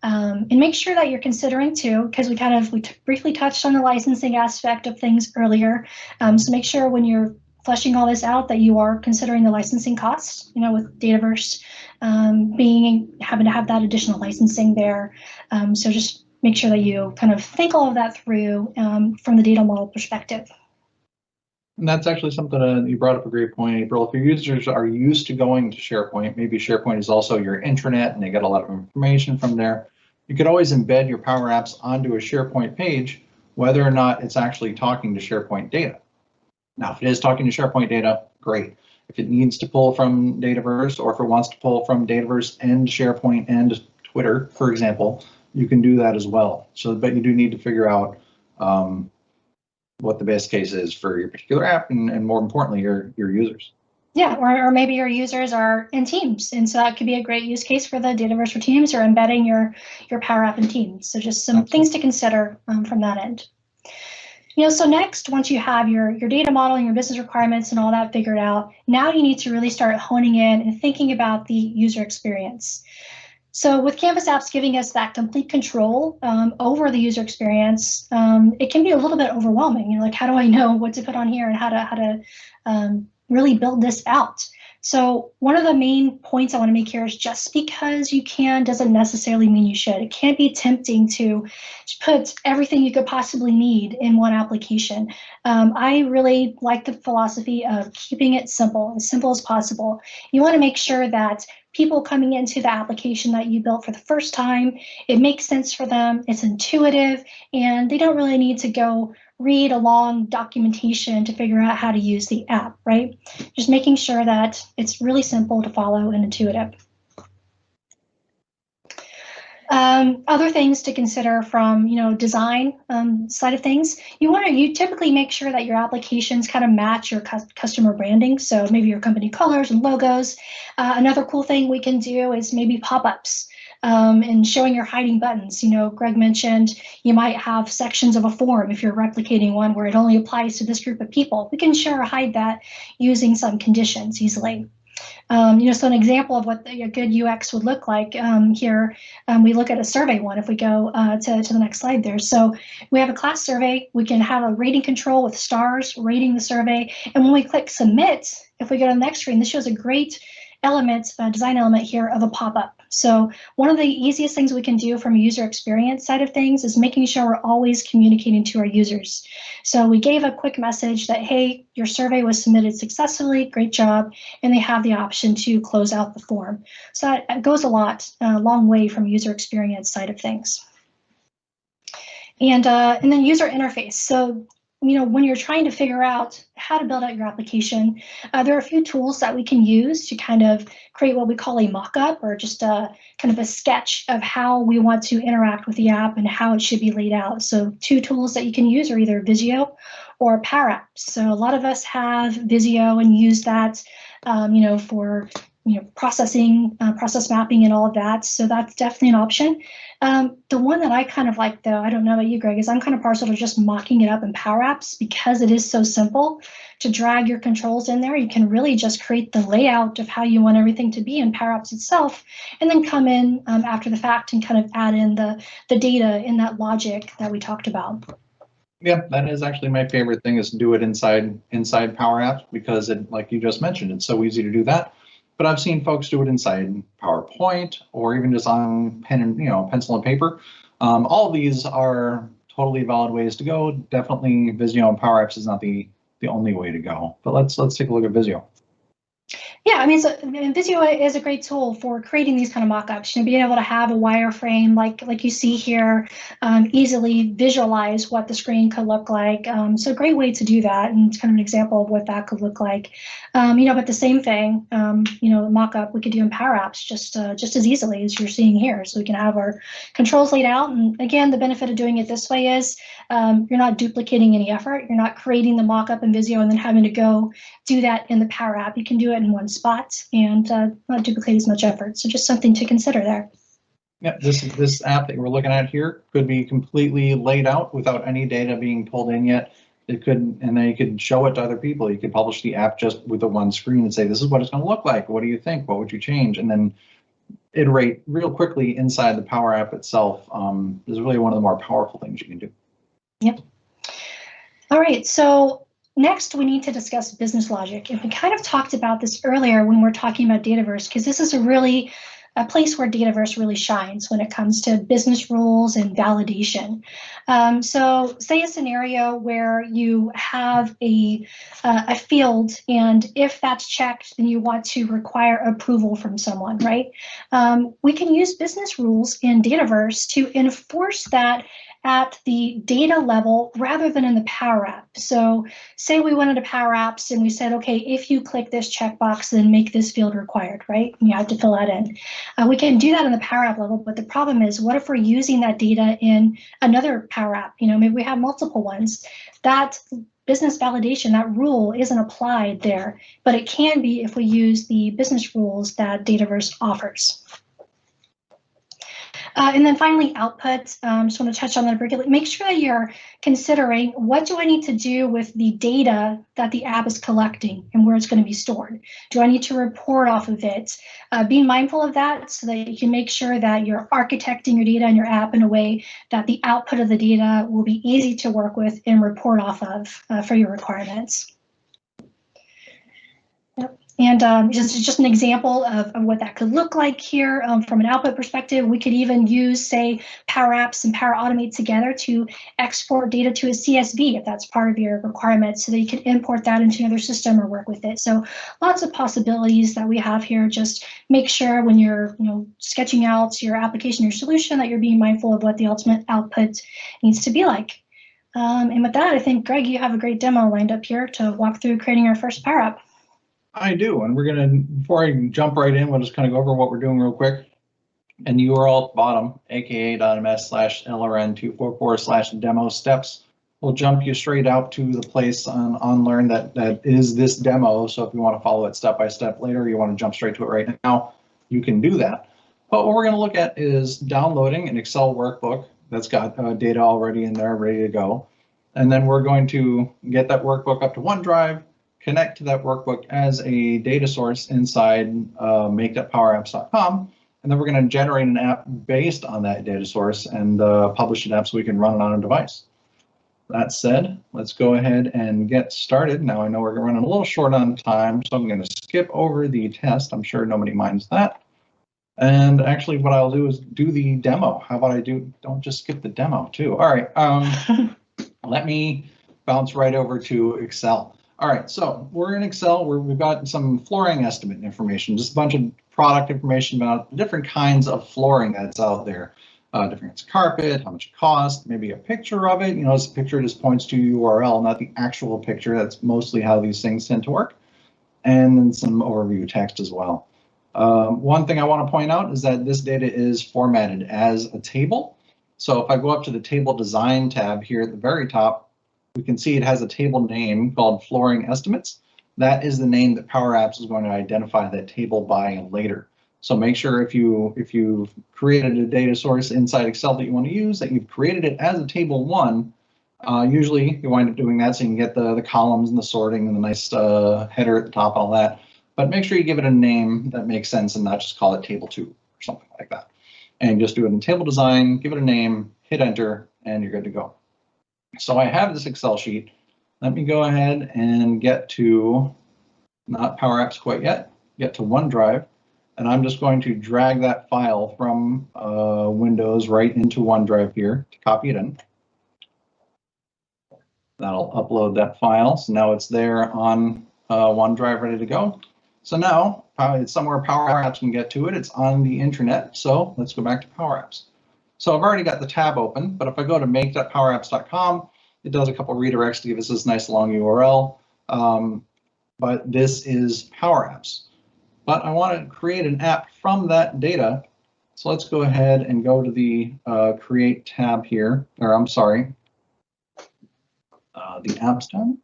And make sure that you're considering too, because we briefly touched on the licensing aspect of things earlier. So make sure when you're fleshing all this out that you are considering the licensing costs, with Dataverse having to have that additional licensing there. So just make sure that you kind of think all of that through from the data model perspective. And that's actually something you brought up a great point, April. If your users are used to going to SharePoint, maybe SharePoint is also your intranet and they get a lot of information from there. You could always embed your PowerApps onto a SharePoint page, whether or not it's actually talking to SharePoint data. Now, if it is talking to SharePoint data, great. If it needs to pull from Dataverse, or if it wants to pull from Dataverse and SharePoint and Twitter, for example, you can do that as well. So, but you do need to figure out what the best case is for your particular app and more importantly, your users. Yeah, or maybe your users are in Teams, and so that could be a great use case for the Dataverse for Teams or embedding your Power App in Teams. So just some things to consider from that end. So next, once you have your data model and your business requirements and all that figured out, now you need to really start honing in and thinking about the user experience. So with Canvas apps giving us that complete control over the user experience, it can be a little bit overwhelming. Like, how do I know what to put on here and how to really build this out? So one of the main points I want to make here is just because you can doesn't necessarily mean you should. It can't be tempting to put everything you could possibly need in one application. I really like the philosophy of keeping it simple as possible. You want to make sure that people coming into the application that you built for the first time, it makes sense for them, it's intuitive, and they don't really need to go read a long documentation to figure out how to use the app, right? Just making sure that it's really simple to follow and intuitive. Other things to consider from design side of things, you typically make sure that your applications kind of match your customer branding. So maybe your company colors and logos. Another cool thing we can do is maybe pop-ups. And showing your hiding buttons. Greg mentioned you might have sections of a form if you're replicating one where it only applies to this group of people. We can show or hide that using some conditions easily. So an example of what a good UX would look like here, we look at a survey one if we go to the next slide there. So we have a class survey. We can have a rating control with stars rating the survey. And when we click submit, if we go to the next screen, this shows a great design element here of a pop-up. So one of the easiest things we can do from a user experience side of things is making sure we're always communicating to our users. So we gave a quick message that, hey, your survey was submitted successfully, great job, and they have the option to close out the form. So that goes a long way from user experience side of things. And then user interface. So when you're trying to figure out how to build out your application, there are a few tools that we can use to kind of create what we call a mock-up, or just a kind of a sketch of how we want to interact with the app and how it should be laid out. So two tools that you can use are either Visio or PowerApps. So a lot of us have Visio and use that, for processing, process mapping and all of that. So that's definitely an option. The one that I kind of like, though, I don't know about you, Greg, is I'm kind of partial to just mocking it up in PowerApps because it is so simple to drag your controls in there. You can really just create the layout of how you want everything to be in PowerApps itself, and then come in after the fact and kind of add in the data in that logic that we talked about. Yeah, that is actually my favorite thing, is to do it inside PowerApps, because it, like you just mentioned, it's so easy to do that. but I've seen folks do it inside PowerPoint or even just on pen and pencil and paper. All of these are totally valid ways to go. Definitely Visio and PowerApps is not the only way to go. But let's take a look at Visio. Yeah, I mean, so Visio is a great tool for creating these kind of mock-ups. Being able to have a wireframe like you see here, easily visualize what the screen could look like. So a great way to do that, and it's kind of an example of what that could look like. But the same thing, mock-up we could do in PowerApps just as easily as you're seeing here. So we can have our controls laid out, and again, the benefit of doing it this way is you're not duplicating any effort. You're not creating the mock-up in Visio and then having to go do that in the Power App. You can do it in one spot and not duplicate as much effort. So just something to consider there. Yeah, this app that we're looking at here could be completely laid out without any data being pulled in yet. It could, and then you could show it to other people. You could publish the app just with the one screen and say, this is what it's going to look like. What do you think? What would you change? And then iterate real quickly inside the Power App itself. Is really one of the more powerful things you can do. Yep. All right, so next we need to discuss business logic. And we kind of talked about this earlier when we're talking about Dataverse, because this is a place where Dataverse really shines when it comes to business rules and validation. So say a scenario where you have a field, and if that's checked, then you want to require approval from someone, right? We can use business rules in Dataverse to enforce that at the data level rather than in the Power App. So say we went into Power Apps and we said, okay, if you click this checkbox, then make this field required, right? You have to fill that in. We can do that in the Power App level, but the problem is, what if we're using that data in another Power App? Maybe we have multiple ones. That business validation, that rule isn't applied there, but it can be if we use the business rules that Dataverse offers. And then finally, output. Just want to touch on that briefly. Make sure that you're considering, what do I need to do with the data that the app is collecting and where it's going to be stored? Do I need to report off of it? Be mindful of that so that you can make sure that you're architecting your data and your app in a way that the output of the data will be easy to work with and report off of for your requirements. Yep. And just an example of what that could look like here from an output perspective. We could even use, say, Power Apps and Power Automate together to export data to a CSV if that's part of your requirements, so that you can import that into another system or work with it. So lots of possibilities that we have here. Just make sure when you're sketching out your application, your solution, that you're being mindful of what the ultimate output needs to be like. And with that, I think, Greg, you have a great demo lined up here to walk through creating our first Power App. I do, and we're gonna, before I jump right in, we'll just kind of go over what we're doing real quick. And the URL at the bottom, aka.ms/LRN244/demo steps, will jump you straight out to the place on Learn that is this demo. So if you want to follow it step by step later, you want to jump straight to it right now, you can do that. But what we're going to look at is downloading an Excel workbook that's got data already in there, ready to go. And then we're going to get that workbook up to OneDrive, connect to that workbook as a data source inside make.powerapps.com, and then we're going to generate an app based on that data source and publish an app so we can run it on a device. That said, let's go ahead and get started. Now I know we're running a little short on time, so I'm going to skip over the test. I'm sure nobody minds that. And actually what I'll do is do the demo. How about don't just skip the demo too. All right, let me bounce right over to Excel. All right, so we're in Excel where we've got some flooring estimate information, just a bunch of product information about different kinds of flooring that's out there. Different kinds of carpet, how much it costs, maybe a picture of it. This picture just points to URL, not the actual picture. That's mostly how these things tend to work. And then some overview text as well. One thing I want to point out is that this data is formatted as a table. So if I go up to the table design tab here at the very top, we can see it has a table name called flooring estimates. That is the name that Power Apps is going to identify that table by later. So make sure if you've created a data source inside Excel that you want to use, that you've created it as a table 1. Usually you wind up doing that so you can get the columns and the sorting and the nice header at the top and all that. But make sure you give it a name that makes sense and not just call it table 2 or something like that. And just do it in table design, give it a name, hit enter, and you're good to go. So I have this Excel sheet. Let me go ahead and get to, not Power Apps quite yet. get to OneDrive, and I'm just going to drag that file from Windows right into OneDrive here to copy it in. That'll upload that file. So now it's there on OneDrive ready to go. So now it's somewhere PowerApps can get to it. It's on the internet. So let's go back to PowerApps. So I've already got the tab open, but if I go to make.powerapps.com, it does a couple redirects to give us this nice long URL. But this is PowerApps. But I want to create an app from that data. So let's go ahead and go to the Create tab here, or I'm sorry, the Apps tab.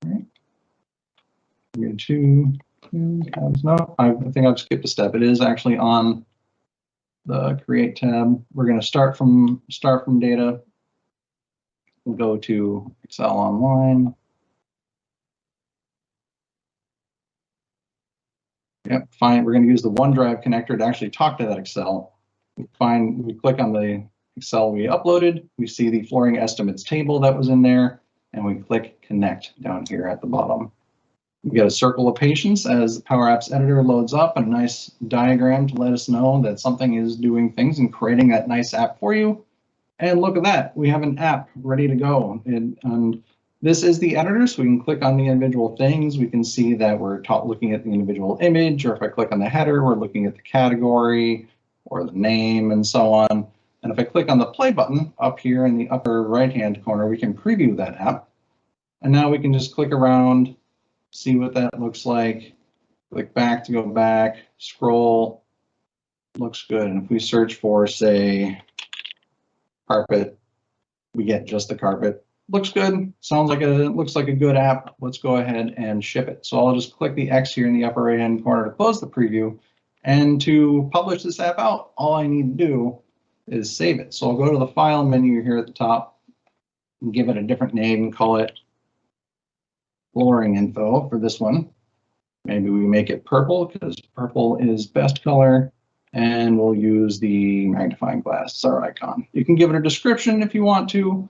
All right. Go to tabs. No, I think I've skipped a step. It is actually on the Create tab. We're going to start from data. We'll go to Excel Online. Yep, fine. We're going to use the OneDrive connector to actually talk to that Excel. We click on the Excel we uploaded. We see the flooring estimates table that was in there, and we click Connect down here at the bottom. We get a circle of patience as the PowerApps editor loads up, and a nice diagram to let us know that something is doing things and creating that nice app for you. And look at that, we have an app ready to go. And this is the editor, so we can click on the individual things. We can see that we're looking at the individual image, or if I click on the header, we're looking at the category or the name and so on. And if I click on the play button up here in the upper right-hand corner, we can preview that app. And now we can just click around, see what that looks like, click back to go back, scroll, looks good. And if we search for, say, carpet, we get just the carpet. Looks good, looks like a good app. Let's go ahead and ship it. So I'll just click the X here in the upper right hand corner to close the preview. And to publish this app out, all I need to do is save it. So I'll go to the file menu here at the top and give it a different name, call it flooring info for this one. Maybe we make it purple because purple is best color. And we'll use the magnifying glass as our icon. You can give it a description if you want to.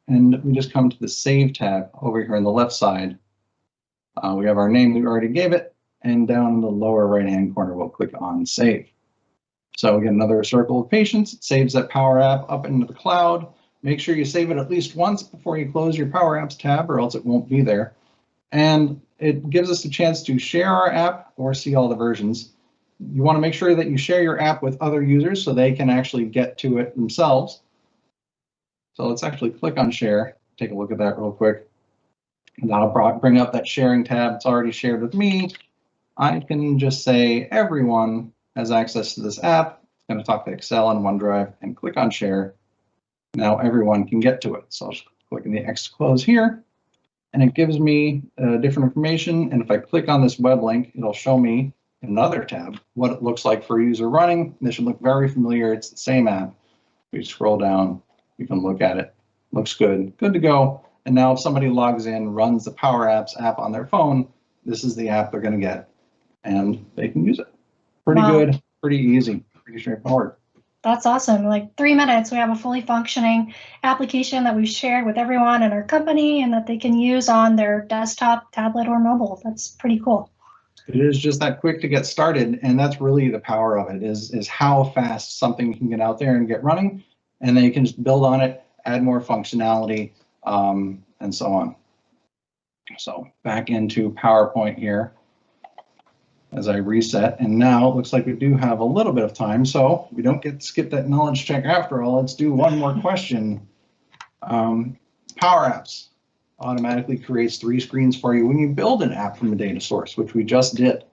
And we just come to the Save tab over here on the left side. We have our name we already gave it. And down in the lower right-hand corner, we'll click on Save. So we get another circle of patience. It saves that Power App up into the cloud. Make sure you save it at least once before you close your Power Apps tab, or else it won't be there. And it gives us a chance to share our app or see all the versions. You want to make sure that you share your app with other users so they can actually get to it themselves. So let's actually click on share, take a look at that real quick. And that'll bring up that sharing tab. It's already shared with me. I can just say everyone has access to this app. It's going to talk to Excel and OneDrive and click on share. Now everyone can get to it. So I'll just click on the X to close here. And it gives me different information. And if I click on this web link, it'll show me in another tab what it looks like for a user running. This should look very familiar. It's the same app. We scroll down, we can look at it. Looks good, good to go. And now if somebody logs in, runs the PowerApps app on their phone, this is the app they're going to get, and they can use it. Pretty good, pretty easy, pretty straightforward. That's awesome. Like 3 minutes, we have a fully functioning application that we've shared with everyone in our company and that they can use on their desktop, tablet, or mobile. That's pretty cool. It is just that quick to get started, and that's really the power of it, is how fast something can get out there and get running, and then you can just build on it, add more functionality, and so on. So back into PowerPoint here as I reset, and now it looks like we do have a little bit of time, so we don't get to skip that knowledge check after all. Let's do one more question. PowerApps automatically creates 3 screens for you when you build an app from a data source, which we just did.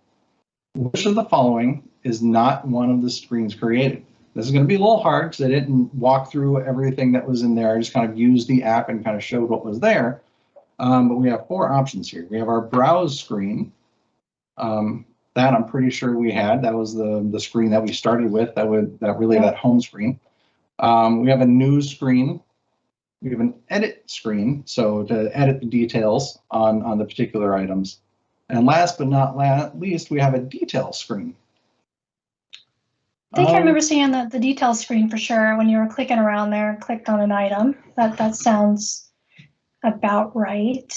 Which of the following is not one of the screens created? This is going to be a little hard because I didn't walk through everything that was in there. I just kind of used the app and kind of showed what was there. But we have 4 options here. We have our browse screen. That I'm pretty sure we had. That was the screen that we started with. That home screen. We have a news screen. We have an edit screen, so to edit the details on the particular items. And last but not least, we have a detail screen. I think I remember seeing the details screen for sure when you were clicking around there and clicked on an item. That sounds about right.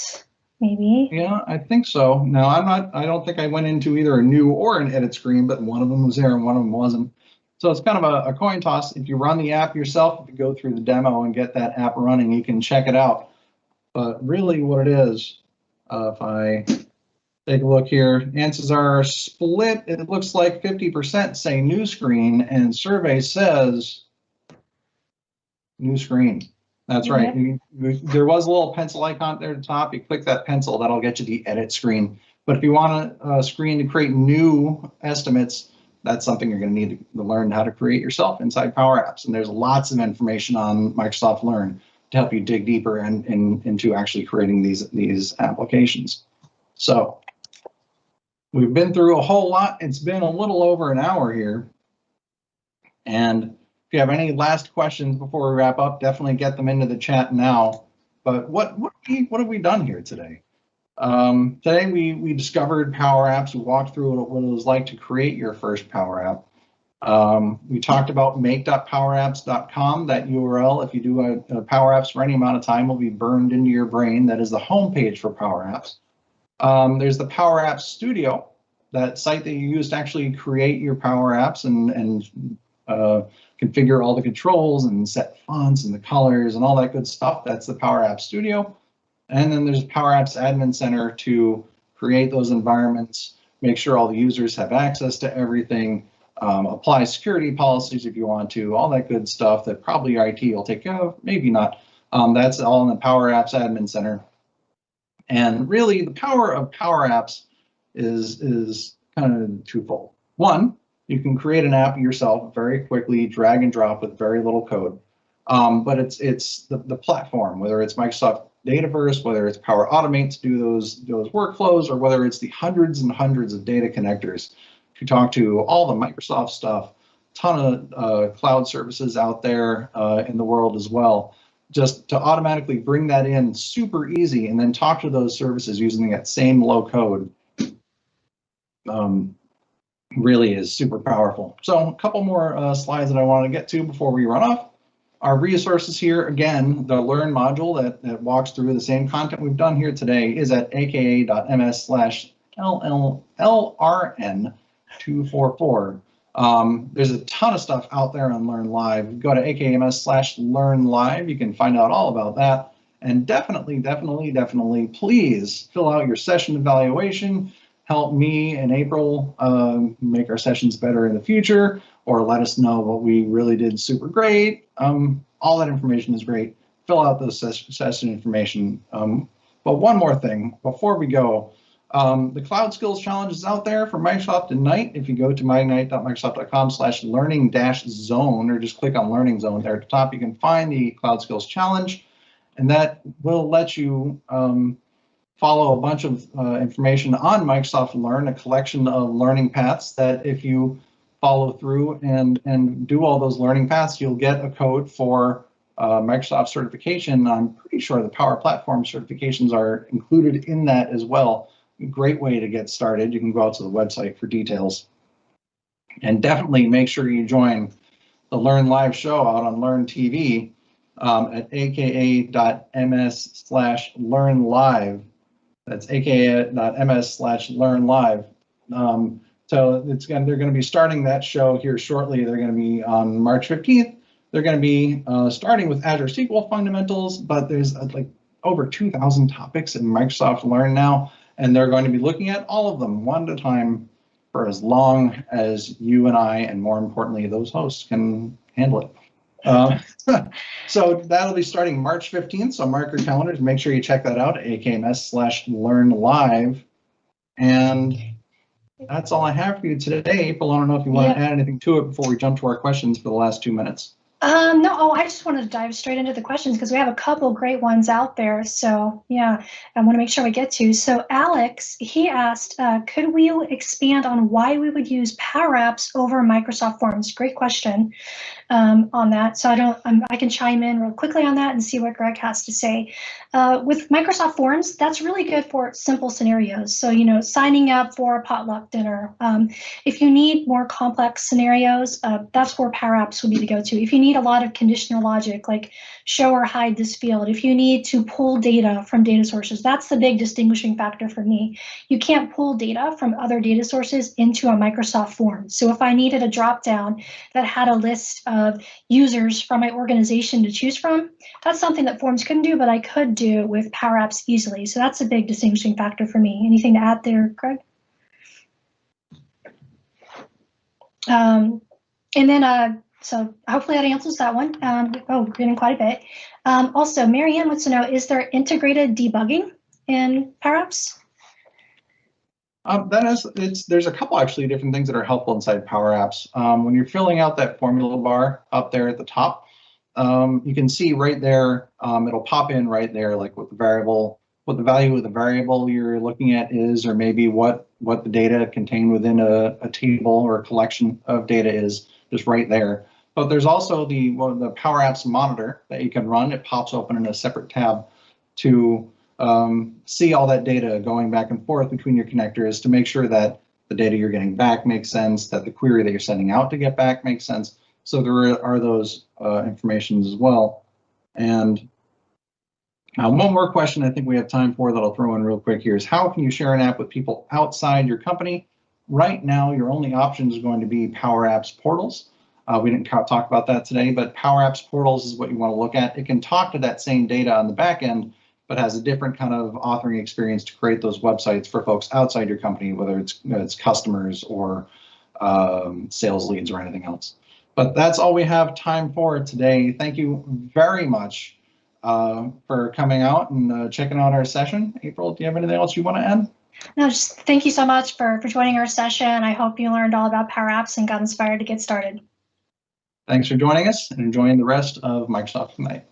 maybe. Yeah, I think so. Now, I don't think I went into either a new or an edit screen, but one of them was there and one of them wasn't. So it's kind of a coin toss. If you run the app yourself, if you go through the demo and get that app running, you can check it out. But really what it is, if I take a look here, answers are split. It looks like 50% say new screen and survey says new screen. That's right. There was a little pencil icon there at the top. You click that pencil, that'll get you the edit screen. But if you want a screen to create new estimates, that's something you're going to need to learn how to create yourself inside PowerApps. And there's lots of information on Microsoft Learn to help you dig deeper into actually creating these applications. So we've been through a whole lot. It's been a little over an hour here. And if you have any last questions before we wrap up, definitely get them into the chat now. But what have we done here today? Today we discovered PowerApps. We walked through what it was like to create your first Power App. We talked about make.powerapps.com. That URL, if you do a PowerApps for any amount of time, will be burned into your brain. That is the homepage for PowerApps. There's the PowerApps Studio, that site that you use to actually create your PowerApps and configure all the controls and set fonts and the colors and all that good stuff. That's the PowerApps Studio. And then there's PowerApps Admin Center to create those environments, make sure all the users have access to everything, apply security policies if you want to, all that good stuff that probably your IT will take care of, maybe not. That's all in the PowerApps Admin Center. And really the power of PowerApps is kind of twofold. One, you can create an app yourself very quickly, drag and drop with very little code. But it's the platform, whether it's Microsoft Dataverse, whether it's Power Automate to do those workflows, or whether it's the hundreds and hundreds of data connectors to talk to all the Microsoft stuff, ton of cloud services out there in the world as well. Just to automatically bring that in super easy and then talk to those services using that same low code really is super powerful. So a couple more slides that I want to get to before we run off. Our resources here, again, the Learn module that walks through the same content we've done here today is at aka.ms/LRN244. There's a ton of stuff out there on Learn Live. Go to aka.ms/Learn Live. You can find out all about that. And definitely, please fill out your session evaluation. Help me and April make our sessions better in the future, or let us know what we really did super great. All that information is great. Fill out those session information. But one more thing before we go, the Cloud Skills Challenge is out there for Microsoft Ignite. If you go to myignite.microsoft.com/learning-zone, or just click on Learning Zone there at the top, you can find the Cloud Skills Challenge, and that will let you follow a bunch of information on Microsoft Learn, a collection of learning paths that if you follow through and do all those learning paths, you'll get a code for Microsoft certification. I'm pretty sure the Power Platform certifications are included in that as well. Great way to get started. You can go out to the website for details. And definitely make sure you join the Learn Live show out on Learn TV at aka.ms/learnlive. That's aka.ms/learnlive. So they're going to be starting that show here shortly. They're going to be on March 15th. They're going to be starting with Azure SQL fundamentals, but there's like over 2,000 topics in Microsoft Learn now, and they're going to be looking at all of them one at a time for as long as you and I, and more importantly, those hosts can handle it. So that'll be starting March 15th. So mark your calendars. Make sure you check that out at aka.ms/learnlive. And that's all I have for you today. April, I don't know if you want to add anything to it before we jump to our questions for the last 2 minutes. No, I just wanted to dive straight into the questions because we have a couple great ones out there. So yeah, I want to make sure we get to. So Alex, he asked, could we expand on why we would use PowerApps over Microsoft Forms? Great question on that. So I can chime in real quickly on that and see what Greg has to say. With Microsoft Forms, that's really good for simple scenarios. So, signing up for a potluck dinner. If you need more complex scenarios, that's where PowerApps would be the go-to. If you need need a lot of conditional logic, like show or hide this field, if you need to pull data from data sources, that's the big distinguishing factor for me. You can't pull data from other data sources into a Microsoft form. So if I needed a dropdown that had a list of users from my organization to choose from, that's something that forms couldn't do, but I could do with PowerApps easily. So that's a big distinguishing factor for me. Anything to add there, Craig? And then, so hopefully that answers that one. We're getting quite a bit. Also, Marianne wants to know, is there integrated debugging in PowerApps? There's a couple actually different things that are helpful inside PowerApps. When you're filling out that formula bar up there at the top, you can see right there, it'll pop in right there, like what the value of the variable you're looking at is, or maybe what the data contained within a table or a collection of data is, just right there. But there's also the PowerApps monitor that you can run. It pops open in a separate tab to see all that data going back and forth between your connectors to make sure that the data you're getting back makes sense, that the query that you're sending out to get back makes sense. So there are those informations as well. And one more question I think we have time for that I'll throw in real quick here is, how can you share an app with people outside your company? Right now, your only option is going to be PowerApps portals. We didn't talk about that today, but PowerApps portals is what you want to look at. It can talk to that same data on the back end, but has a different kind of authoring experience to create those websites for folks outside your company, whether it's customers or sales leads or anything else. But that's all we have time for today. Thank you very much for coming out and checking out our session. April, do you have anything else you want to add? No, just thank you so much for joining our session. I hope you learned all about PowerApps and got inspired to get started. Thanks for joining us and enjoying the rest of Microsoft Tonight.